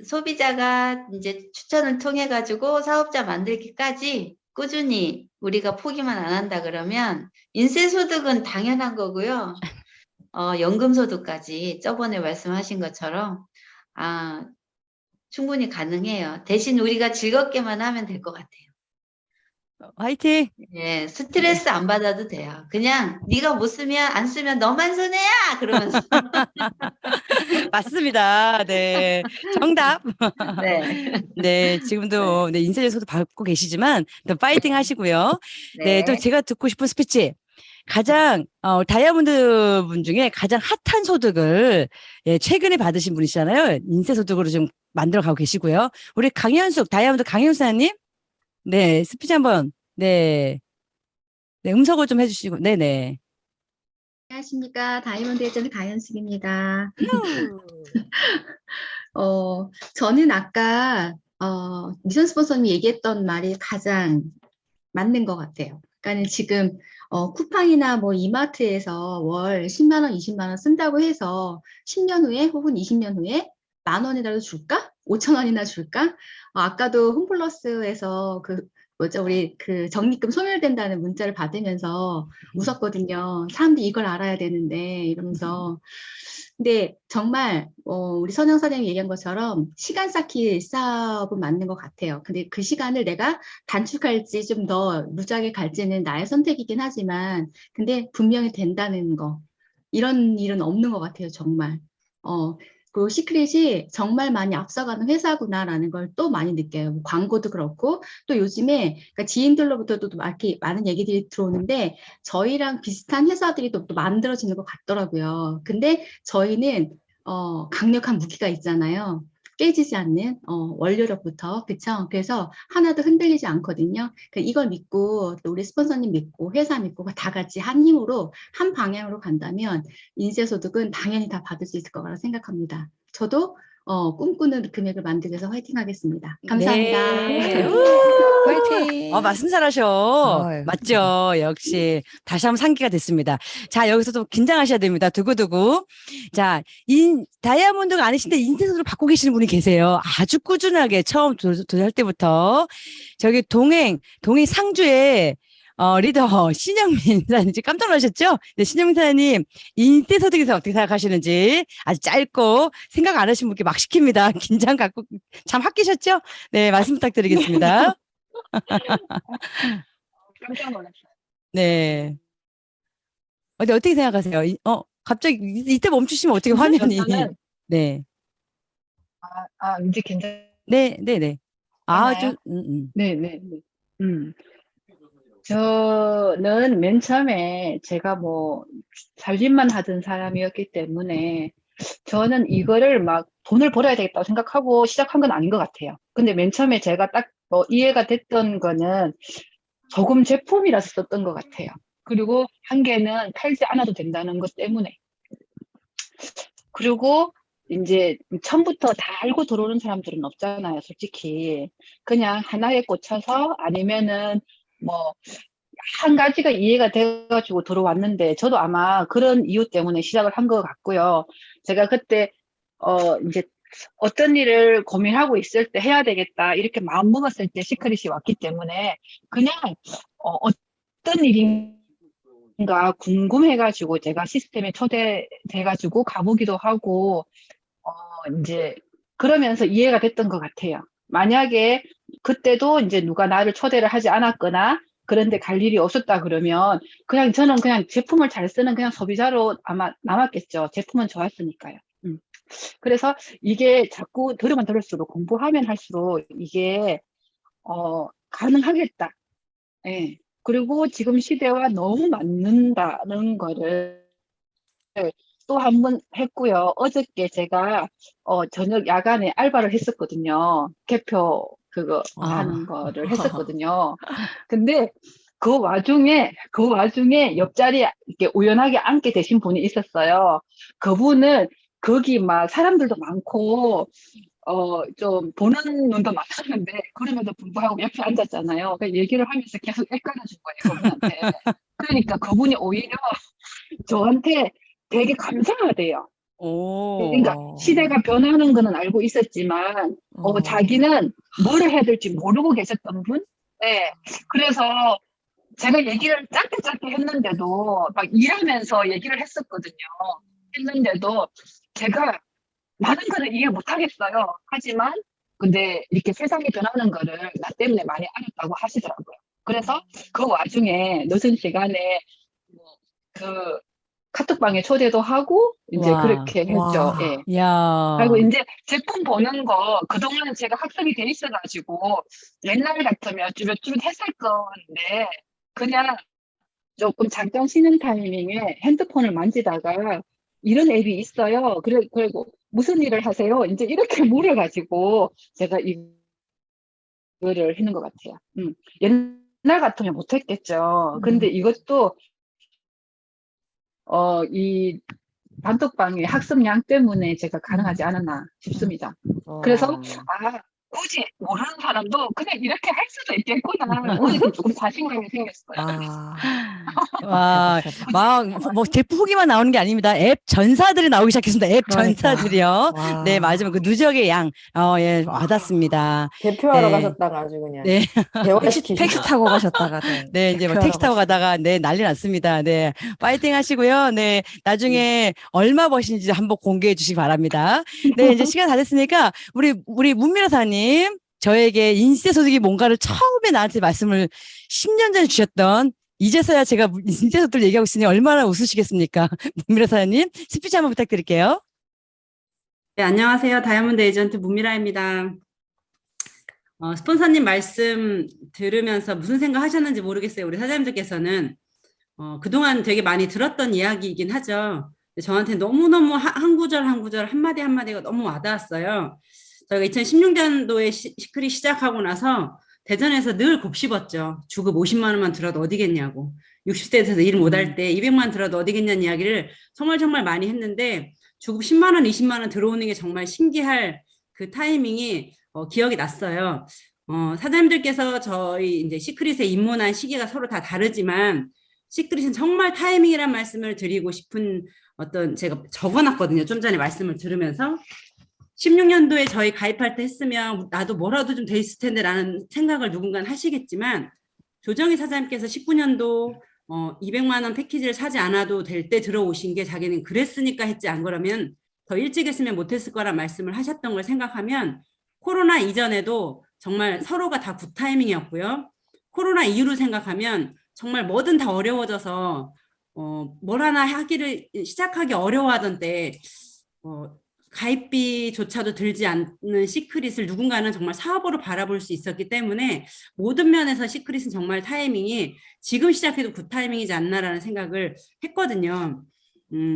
Speaker 5: 소비자가 이제 추천을 통해 가지고 사업자 만들기까지 꾸준히 우리가 포기만 안 한다 그러면 인쇄소득은 당연한 거고요. 연금소득까지 저번에 말씀하신 것처럼 충분히 가능해요. 대신 우리가 즐겁게만 하면 될 것 같아요.
Speaker 2: 화이팅!
Speaker 5: 예, 스트레스 안 받아도 돼요. 그냥 네가 못 쓰면 안 쓰면 너만 손해야! 그러면서.
Speaker 2: 맞습니다. 네. 정답.
Speaker 5: 네.
Speaker 2: 네, 지금도 네, 인쇄소득 받고 계시지만 또 파이팅 하시고요. 네, 또 제가 듣고 싶은 스피치. 가장 다이아몬드 분 중에 가장 핫한 소득을 최근에 받으신 분이시잖아요. 인쇄소득으로 좀 만들어 가고 계시고요. 우리 강현숙 다이아몬드 강현숙님, 네 스피치 한번 네 음성어 좀 해주시고 네네.
Speaker 6: 안녕하십니까. 다이아몬드 에이전트 강현숙입니다. 저는 아까 미선 스폰서님이 얘기했던 말이 가장 맞는 것 같아요. 그러니까 지금 쿠팡이나 뭐 이마트에서 월 10만 원, 20만 원 쓴다고 해서 10년 후에 혹은 20년 후에 10,000원이라도 줄까? 5,000원이나 줄까? 아까도 홈플러스에서 우리 그 적립금 소멸된다는 문자를 받으면서 웃었거든요. 사람들이 이걸 알아야 되는데 이러면서. 근데 정말 우리 선영 사장님이 얘기한 것처럼 시간 쌓기 사업은 맞는 것 같아요. 근데 그 시간을 내가 단축할지 좀 더 루즈하게 갈지는 나의 선택이긴 하지만 근데 분명히 된다는 거. 이런 일은 없는 것 같아요. 정말. 그리고 시크릿이 정말 많이 앞서가는 회사구나라는 걸 또 많이 느껴요. 뭐 광고도 그렇고 또 요즘에 그러니까 지인들로부터도 또 이렇게 많은 얘기들이 들어오는데 저희랑 비슷한 회사들이 또 만들어지는 것 같더라고요. 근데 저희는 강력한 무기가 있잖아요. 깨지지 않는 원료력부터 그쵸? 그래서 하나도 흔들리지 않거든요. 이걸 믿고 또 우리 스폰서님 믿고 회사 믿고 다 같이 한 힘으로 한 방향으로 간다면 인쇄소득은 당연히 다 받을 수 있을 거라고 생각합니다. 저도 꿈꾸는 금액을 만들기 위해서 화이팅 하겠습니다. 감사합니다.
Speaker 2: 네.
Speaker 1: 화이팅!
Speaker 2: 말씀 잘하셔.
Speaker 1: 아유.
Speaker 2: 맞죠? 역시 다시 한번 상기가 됐습니다. 자, 여기서 좀 긴장하셔야 됩니다. 두고두고. 자, 다이아몬드가 아니신데 인쇄소를 받고 계시는 분이 계세요. 아주 꾸준하게 처음 도전할 때부터. 저기 동행 상주에 리더 신영민 사님 깜짝 놀라셨죠? 네, 신영민 사님 인쇄소득에 대해서 어떻게 생각하시는지 아주 짧고 생각 안 하신 분께 막 시킵니다. 긴장 갖고 참 핫기셨죠? 네, 말씀 부탁드리겠습니다.
Speaker 7: 깜짝 놀랐어요.
Speaker 2: 네. 어떻게 생각하세요? 갑자기 이때 멈추시면 어떻게 화면이?
Speaker 7: 저는
Speaker 2: 네.
Speaker 7: 이제 괜찮나요?
Speaker 2: 네, 네, 네.
Speaker 7: 네, 네, 네. 저는 맨 처음에 제가 뭐 살림만 하던 사람이었기 때문에 저는 이거를 막 돈을 벌어야 되겠다고 생각하고 시작한 건 아닌 것 같아요. 근데 맨 처음에 제가 딱 이해가 됐던 거는 저금 제품이라서 썼던 것 같아요. 그리고 한 개는 팔지 않아도 된다는 것 때문에. 그리고 이제 처음부터 다 알고 들어오는 사람들은 없잖아요, 솔직히. 그냥 하나에 꽂혀서 아니면은 뭐 한 가지가 이해가 돼가지고 들어왔는데 저도 아마 그런 이유 때문에 시작을 한 것 같고요. 제가 그때 이제 어떤 일을 고민하고 있을 때 해야 되겠다 이렇게 마음 먹었을 때 시크릿이 왔기 때문에 그냥 어떤 일인가 궁금해가지고 제가 시스템에 초대돼가지고 가보기도 하고 이제 그러면서 이해가 됐던 것 같아요. 만약에 그때도 이제 누가 나를 초대를 하지 않았거나 그런데 갈 일이 없었다 그러면 저는 그냥 제품을 잘 쓰는 그냥 소비자로 아마 남았겠죠. 제품은 좋았으니까요. 그래서 이게 자꾸 들으면 들을수록 공부하면 할수록 이게 가능하겠다. 예. 그리고 지금 시대와 너무 맞는다는 거를 또 한 번 했고요. 어저께 제가 저녁 야간에 알바를 했었거든요. 개표 그거 하는 거를 했었거든요. 근데 그 와중에 옆자리에 이렇게 우연하게 앉게 되신 분이 있었어요. 그분은 거기 막 사람들도 많고 좀 보는 눈도 많았는데 그럼에도 불구하고 옆에 앉았잖아요. 그러니까 얘기를 하면서 계속 헷갈려준 거예요, 그분한테. 그러니까 그분이 오히려 저한테 되게 감사하대요. 그러니까 시대가 변하는 거는 알고 있었지만 자기는 뭘 해야 될지 모르고 계셨던 분? 네. 그래서 제가 얘기를 짧게 했는데도 막 일하면서 얘기를 했는데도 제가 많은 거를 이해 못 하겠어요. 하지만 근데 이렇게 세상이 변하는 거를 나 때문에 많이 알았다고 하시더라고요. 그래서 그 와중에 늦은 시간에 그 카톡방에 초대도 하고 이제 그렇게 했죠. 예.
Speaker 2: 야.
Speaker 7: 그리고 이제 제품 보는 거 그동안 제가 학습이 돼 있어가지고 옛날 같으면 쭈뼛쭈뼛 했을 건데 그냥 조금 잠깐 쉬는 타이밍에 핸드폰을 만지다가 이런 앱이 있어요. 그리고 무슨 일을 하세요? 이제 이렇게 물어가지고 제가 이거를 했는 것 같아요. 옛날 같으면 못했겠죠. 근데 이것도 이 단톡방의 학습량 때문에 제가 가능하지 않았나 싶습니다. 그래서 굳이 모르는 사람도 그냥 이렇게 할 수도 있겠구나. 오늘 조금 자신감이 생겼어요.
Speaker 2: 와, 뭐 제품 후기만 나오는 게 아닙니다. 앱 전사들이 나오기 시작했습니다. 앱 전사들이요. 네, 맞으면 그 누적의 양, 예, 와닿습니다.
Speaker 4: 대표하러
Speaker 2: 네.
Speaker 4: 가셨다가 아주 그냥
Speaker 2: 네.
Speaker 4: 대화시키시고.
Speaker 1: 택시 타고 가셨다가
Speaker 2: 네, 이제 뭐 택시 타고 가다가 네, 난리 났습니다. 네. 파이팅 하시고요. 네. 나중에 얼마 버시는지 한번 공개해 주시기 바랍니다. 네, 이제 시간 다 됐으니까 우리 문미라사님 저에게 인쇄소득이 뭔가를 처음에 나한테 말씀을 10년 전에 주셨던 이제서야 제가 인쇄소득을 얘기하고 있으니 얼마나 웃으시겠습니까? 문미라사님 스피치 한번 부탁드릴게요.
Speaker 8: 네, 안녕하세요. 다이아몬드 에이전트 문미라입니다. 스폰서님 말씀 들으면서 무슨 생각 하셨는지 모르겠어요. 우리 사장님들께서는 그동안 되게 많이 들었던 이야기이긴 하죠. 근데 저한테 너무너무 한 구절 한 구절 한마디 한마디가 너무 와닿았어요. 저희가 2016년도에 시크릿 시작하고 나서 대전에서 늘 곱씹었죠. 주급 50만 원만 들어도 어디겠냐고. 60대 돼서 일 못할 때 200만 들어도 어디겠냐는 이야기를 정말 많이 했는데 주급 10만 원, 20만 원 들어오는 게 정말 신기할 그 타이밍이 기억이 났어요. 사장님들께서 저희 이제 시크릿에 입문한 시기가 서로 다 다르지만 시크릿은 정말 타이밍이란 말씀을 드리고 싶은 제가 적어놨거든요. 좀 전에 말씀을 들으면서 16년도에 저희 가입할 때 했으면 나도 뭐라도 좀 돼 있을 텐데 라는 생각을 누군가 하시겠지만 조정희 사장님께서 19년도 200만 원 패키지를 사지 않아도 될 때 들어오신 게 자기는 그랬으니까 했지 안 그러면 더 일찍 했으면 못했을 거란 말씀을 하셨던 걸 생각하면 코로나 이전에도 정말 서로가 다 굿타이밍이었고요. 코로나 이후로 생각하면 정말 뭐든 다 어려워져서 뭘 하나 하기를 시작하기 어려워하던 때 가입비조차도 들지 않는 시크릿을 누군가는 정말 사업으로 바라볼 수 있었기 때문에 모든 면에서 시크릿은 정말 타이밍이 지금 시작해도 굿 타이밍이지 않나라는 생각을 했거든요.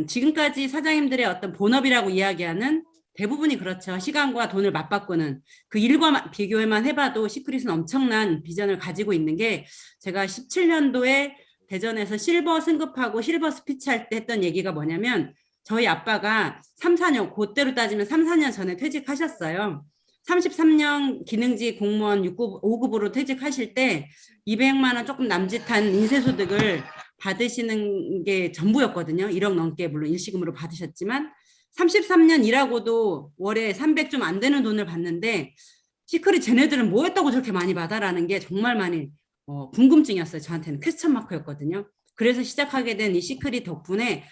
Speaker 8: 지금까지 사장님들의 어떤 본업이라고 이야기하는 대부분이 그렇죠. 시간과 돈을 맞바꾸는 그 일과 비교만 해봐도 시크릿은 엄청난 비전을 가지고 있는 게 제가 17년도에 대전에서 실버 승급하고 실버 스피치 할 때 했던 얘기가 뭐냐면 저희 아빠가 3, 4년, 그때로 따지면 3, 4년 전에 퇴직하셨어요. 33년 기능직 공무원 6급, 5급으로 퇴직하실 때 200만 원 조금 남짓한 인쇄소득을 받으시는 게 전부였거든요. 1억 넘게 물론 일시금으로 받으셨지만 33년 일하고도 월에 300 좀 안 되는 돈을 받는데 시크릿 쟤네들은 뭐 했다고 저렇게 많이 받아라는 게 정말 많이 궁금증이었어요. 저한테는 퀘스천 마크였거든요. 그래서 시작하게 된 이 시크릿 덕분에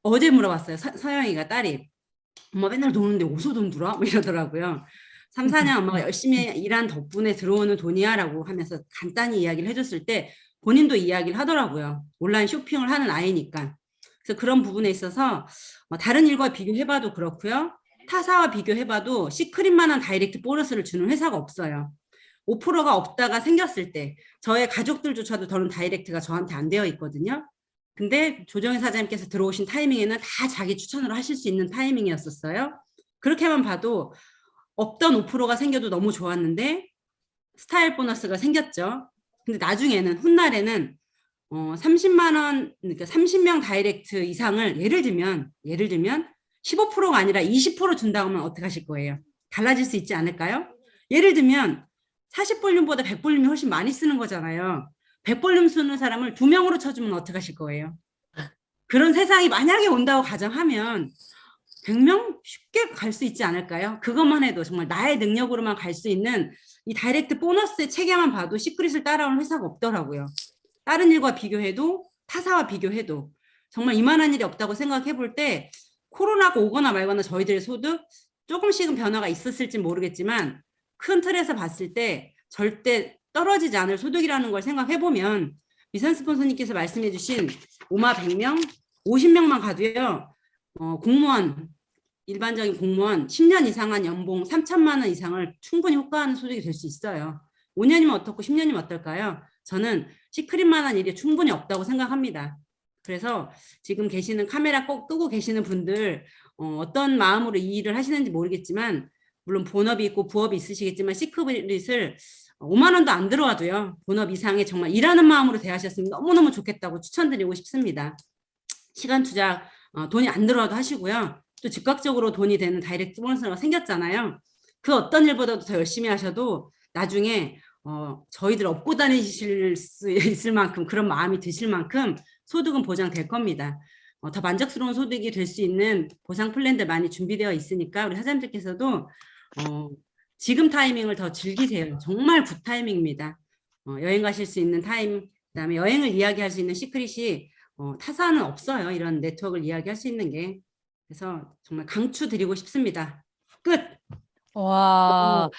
Speaker 8: 어제 물어봤어요. 서영이가 딸이 엄마 맨날 노는데 어디서 돈 들어? 뭐 이러더라고요. 3, 4년 엄마가 열심히 일한 덕분에 들어오는 돈이야 라고 하면서 간단히 이야기를 해줬을 때 본인도 이야기를 하더라고요. 온라인 쇼핑을 하는 아이니까. 그래서 그런 부분에 있어서 다른 일과 비교해봐도 그렇고요. 타사와 비교해봐도 시크릿만한 다이렉트 보너스를 주는 회사가 없어요. 5%가 없다가 생겼을 때 저의 가족들조차도 더는 다이렉트가 저한테 안 되어 있거든요. 근데 조정희 사장님께서 들어오신 타이밍에는 다 자기 추천으로 하실 수 있는 타이밍이었었어요. 그렇게만 봐도 없던 5%가 생겨도 너무 좋았는데 스타일 보너스가 생겼죠. 근데 나중에는 훗날에는 30만 원, 그러니까 30명 다이렉트 이상을 예를 들면 15%가 아니라 20% 준다고 하면 어떻게 하실 거예요? 달라질 수 있지 않을까요? 예를 들면 40볼륨보다 100볼륨이 훨씬 많이 쓰는 거잖아요. 100볼륨 쓰는 사람을 2명으로 쳐주면 어떻게 하실 거예요? 그런 세상이 만약에 온다고 가정하면 100명 쉽게 갈 수 있지 않을까요? 그것만 해도 정말 나의 능력으로만 갈 수 있는 이 다이렉트 보너스의 체계만 봐도 시크릿을 따라오는 회사가 없더라고요. 다른 일과 비교해도 타사와 비교해도 정말 이만한 일이 없다고 생각해 볼 때 코로나가 오거나 말거나 저희들의 소득 조금씩은 변화가 있었을지 모르겠지만 큰 틀에서 봤을 때 절대 떨어지지 않을 소득이라는 걸 생각해 보면 미선 스폰서님께서 말씀해 주신 5만 100명, 50명만 가도요. 공무원, 일반적인 공무원 10년 이상한 연봉 3천만 원 이상을 충분히 호가하는 소득이 될 수 있어요. 5년이면 어떻고 10년이면 어떨까요? 저는 시크릿만한 일이 충분히 없다고 생각합니다. 그래서 지금 계시는 카메라 꼭 끄고 계시는 분들 어떤 마음으로 이 일을 하시는지 모르겠지만 물론 본업이 있고 부업이 있으시겠지만 시크릿을 5만 원도 안 들어와도요. 본업 이상의 정말 일하는 마음으로 대하셨으면 너무너무 좋겠다고 추천드리고 싶습니다. 시간 투자 돈이 안 들어와도 하시고요. 또 즉각적으로 돈이 되는 다이렉트 보너스가 생겼잖아요. 그 어떤 일보다도 더 열심히 하셔도 나중에 저희들 업고 다니실 수 있을 만큼 그런 마음이 드실 만큼 소득은 보장될 겁니다. 더 만족스러운 소득이 될 수 있는 보상 플랜들 많이 준비되어 있으니까 우리 사장님들께서도 지금 타이밍을 더 즐기세요. 정말 굿 타이밍입니다. 여행 가실 수 있는 타임, 그다음에 여행을 이야기할 수 있는 시크릿이 타사는 없어요. 이런 네트워크를 이야기할 수 있는 게. 그래서 정말 강추드리고 싶습니다. 끝!
Speaker 2: 와,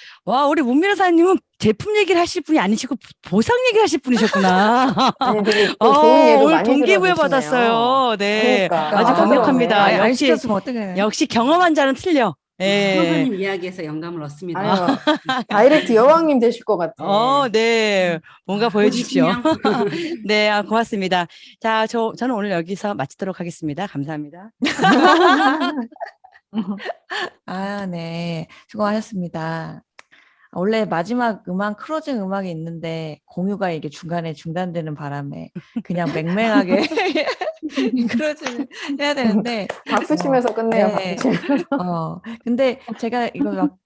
Speaker 2: 우리 문미라 사장님은 제품 얘기를 하실 분이 아니시고 보상 얘기를 하실 분이셨구나.
Speaker 4: 아니, 되게 또 좋은 예도
Speaker 2: 오늘
Speaker 4: 많이
Speaker 2: 동기부여
Speaker 4: 들어주시네요.
Speaker 2: 받았어요. 네,
Speaker 4: 그러니까.
Speaker 2: 아주
Speaker 4: 아,
Speaker 2: 강력합니다.
Speaker 4: 네.
Speaker 1: 안
Speaker 2: 역시
Speaker 1: 시켰으면 어떡해.
Speaker 2: 경험한 자는 틀려. 예.
Speaker 8: 스폰서님 이야기에서 영감을 얻습니다.
Speaker 4: 아유, 다이렉트 여왕님 되실 것 같아.
Speaker 2: 네. 뭔가 보여주십시오.
Speaker 8: 호기심이요?
Speaker 2: 네, 고맙습니다. 자, 저는 오늘 여기서 마치도록 하겠습니다. 감사합니다.
Speaker 1: 아, 네. 수고하셨습니다. 원래 마지막 음악, 클로징 음악이 있는데 공유가 이게 중간에 중단되는 바람에 그냥 맹맹하게 클로징을 해야 되는데
Speaker 4: 박수 치면서 끝내요.
Speaker 1: 네.
Speaker 4: 박수 치면서.
Speaker 1: 근데 제가 이거 막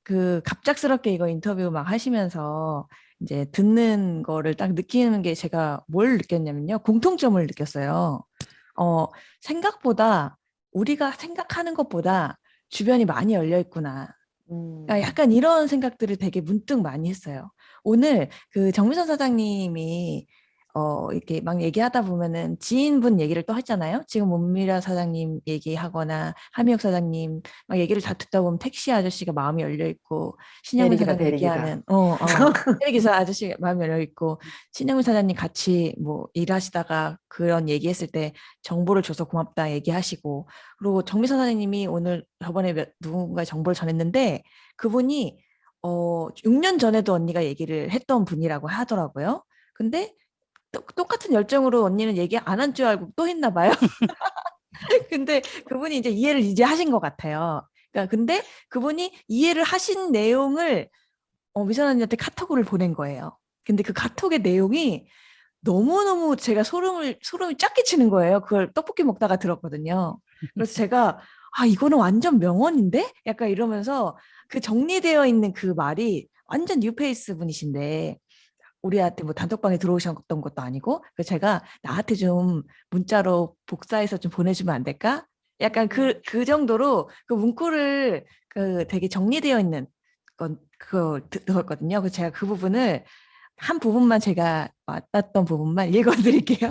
Speaker 1: 갑작스럽게 이거 인터뷰 막 하시면서 이제 듣는 거를 딱 느끼는 게 제가 뭘 느꼈냐면요. 공통점을 느꼈어요. 생각보다 우리가 생각하는 것보다 주변이 많이 열려 있구나. 그러니까 약간 이런 생각들을 되게 문득 많이 했어요. 오늘 그 정미선 사장님이 이렇게 막 얘기하다 보면은 지인분 얘기를 또 했잖아요. 지금 문미라 사장님 얘기하거나 하미옥 사장님 막 얘기를 다 듣다 보면 택시 아저씨가 마음이 열려 있고 신영민
Speaker 4: 대리기사,
Speaker 1: 사장님
Speaker 4: 대리기사.
Speaker 1: 얘기하는 대리기사 아저씨 마음이 열려 있고 신영민 사장님 같이 뭐 일하시다가 그런 얘기했을 때 정보를 줘서 고맙다 얘기하시고 그리고 정미선 사장님이 오늘 저번에 누군가의 정보를 전했는데 그분이 6년 전에도 언니가 얘기를 했던 분이라고 하더라고요. 근데 똑같은 열정으로 언니는 얘기 안 한 줄 알고 또 했나 봐요. 근데 그분이 이제 이해를 이제 하신 것 같아요. 그러니까 근데 그분이 이해를 하신 내용을 미선 언니한테 카톡을 보낸 거예요. 근데 그 카톡의 내용이 너무너무 제가 소름이 쫙 끼치는 거예요. 그걸 떡볶이 먹다가 들었거든요. 그래서 제가 이거는 완전 명언인데? 약간 이러면서 그 정리되어 있는 그 말이 완전 뉴페이스 분이신데 우리한테 뭐 단톡방에 들어오셨던 것도 아니고 그래서 제가 나한테 좀 문자로 복사해서 좀 보내주면 안 될까? 약간 그 정도로 그 문구를 되게 정리되어 있는 그걸 들었거든요. 그래서 제가 그 부분을 한 부분만 제가 왔던 부분만 읽어드릴게요.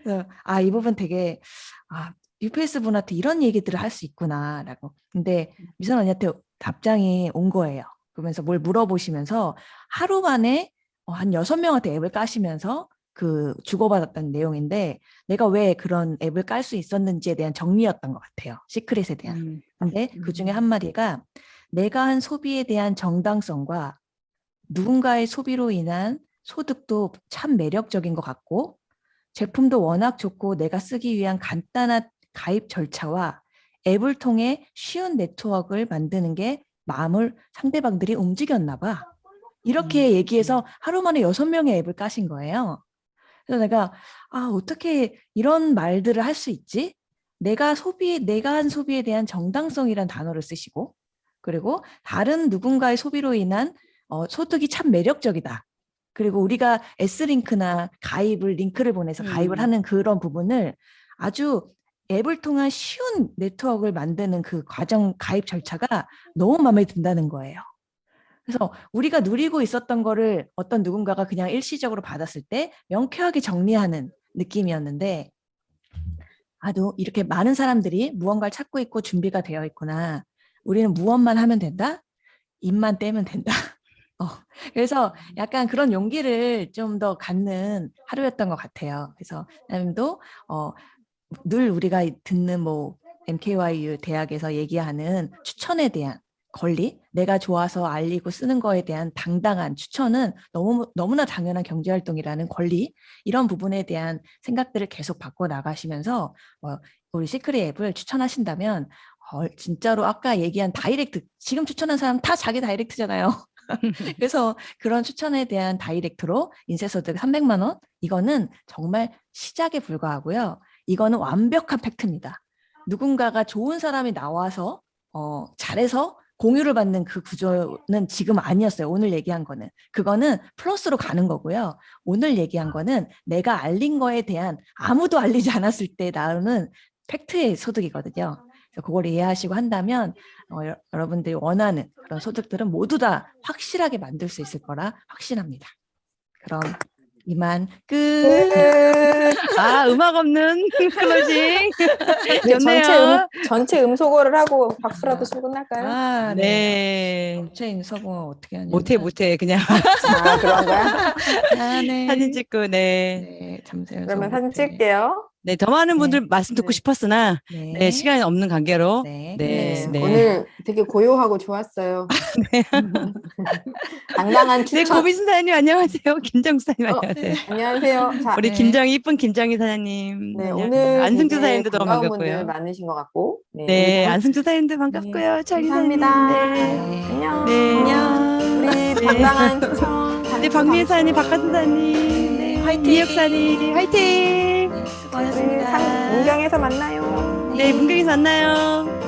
Speaker 1: 그래서 이 부분 되게 뉴페이스 분한테 이런 얘기들을 할 수 있구나라고. 근데 미선 언니한테 답장이 온 거예요. 그러면서 뭘 물어보시면서 하루 만에 한 6명한테 앱을 까시면서 주고받았던 내용인데 내가 왜 그런 앱을 깔 수 있었는지에 대한 정리였던 것 같아요. 시크릿에 대한. 근데 그 중에 한 마디가 내가 한 소비에 대한 정당성과 누군가의 소비로 인한 소득도 참 매력적인 것 같고 제품도 워낙 좋고 내가 쓰기 위한 간단한 가입 절차와 앱을 통해 쉬운 네트워크를 만드는 게 마음을 상대방들이 움직였나 봐. 이렇게 얘기해서 하루 만에 6명의 앱을 까신 거예요. 그래서 내가 어떻게 이런 말들을 할 수 있지? 내가 한 소비에 대한 정당성이란 단어를 쓰시고 그리고 다른 누군가의 소비로 인한 소득이 참 매력적이다. 그리고 우리가 S링크나 링크를 보내서 가입을 하는 그런 부분을 아주 앱을 통한 쉬운 네트워크를 만드는 그 가입 절차가 너무 마음에 든다는 거예요. 그래서 우리가 누리고 있었던 거를 어떤 누군가가 그냥 일시적으로 받았을 때 명쾌하게 정리하는 느낌이었는데 이렇게 많은 사람들이 무언가를 찾고 있고 준비가 되어 있구나. 우리는 무엇만 하면 된다? 입만 떼면 된다. 그래서 약간 그런 용기를 좀 더 갖는 하루였던 것 같아요. 그래서 나님도 늘 우리가 듣는 MKYU 대학에서 얘기하는 추천에 대한 권리, 내가 좋아서 알리고 쓰는 거에 대한 당당한 추천은 너무나 당연한 경제활동이라는 권리, 이런 부분에 대한 생각들을 계속 바꿔 나가시면서 우리 시크릿 앱을 추천하신다면 진짜로 아까 얘기한 다이렉트, 지금 추천한 사람 다 자기 다이렉트잖아요. 그래서 그런 추천에 대한 다이렉트로 인쇄소득 300만 원, 이거는 정말 시작에 불과하고요. 이거는 완벽한 팩트입니다. 누군가가 좋은 사람이 나와서 잘해서 공유를 받는 그 구조는 지금 아니었어요. 오늘 얘기한 거는. 그거는 플러스로 가는 거고요. 오늘 얘기한 거는 내가 알린 거에 대한 아무도 알리지 않았을 때 나오는 팩트의 소득이거든요. 그래서 그걸 이해하시고 한다면 여러분들이 원하는 그런 소득들은 모두 다 확실하게 만들 수 있을 거라 확신합니다. 그럼 이만 끝.
Speaker 2: 음악 없는 클로징.
Speaker 4: 네,
Speaker 2: 좋네요.
Speaker 4: 전체 음소거를 하고 박수라도 치고 끝날까요?
Speaker 1: 네.
Speaker 2: 네.
Speaker 1: 전체 음소거 어떻게 하냐면
Speaker 2: 못해. 그냥
Speaker 4: 그런 거야?
Speaker 1: 네.
Speaker 2: 사진 찍고, 네.
Speaker 1: 네, 잠시만요.
Speaker 4: 그러면 사진 찍을게요.
Speaker 2: 네, 더 많은 분들 말씀 듣고
Speaker 4: 네.
Speaker 2: 싶었으나
Speaker 1: 네.
Speaker 2: 네, 시간이 없는 관계로
Speaker 1: 네.
Speaker 2: 네, 네.
Speaker 4: 오늘 되게 고요하고 좋았어요. 당당한
Speaker 2: 네,
Speaker 4: 추천.
Speaker 2: 고비순 사장님 안녕하세요. 김정수 사장님 안녕하세요.
Speaker 4: 안녕하세요. 자,
Speaker 2: 우리
Speaker 1: 네.
Speaker 2: 김정희 이쁜 김정희 사장님.
Speaker 4: 네,
Speaker 2: 안녕하세요.
Speaker 4: 오늘
Speaker 2: 안승주
Speaker 4: 되게
Speaker 2: 사장님도 너무
Speaker 4: 반가운 분들
Speaker 2: 반갑고요.
Speaker 4: 많으신 것 같고.
Speaker 2: 네,
Speaker 4: 우리
Speaker 2: 안승주 사장님도 반갑고요. 차기 사장님.
Speaker 4: 감사합니다.
Speaker 2: 네.
Speaker 4: 안녕.
Speaker 2: 네, 안녕.
Speaker 4: 우리
Speaker 2: 네.
Speaker 4: 당당한 추천.
Speaker 2: 네, 박미애 사장님, 박가순 사장님, 네,
Speaker 1: 화이팅!
Speaker 2: 이혁 사장님, 화이팅!
Speaker 1: 수고하셨습니다.
Speaker 4: 문경에서 만나요.
Speaker 2: 네, 문경에서 만나요.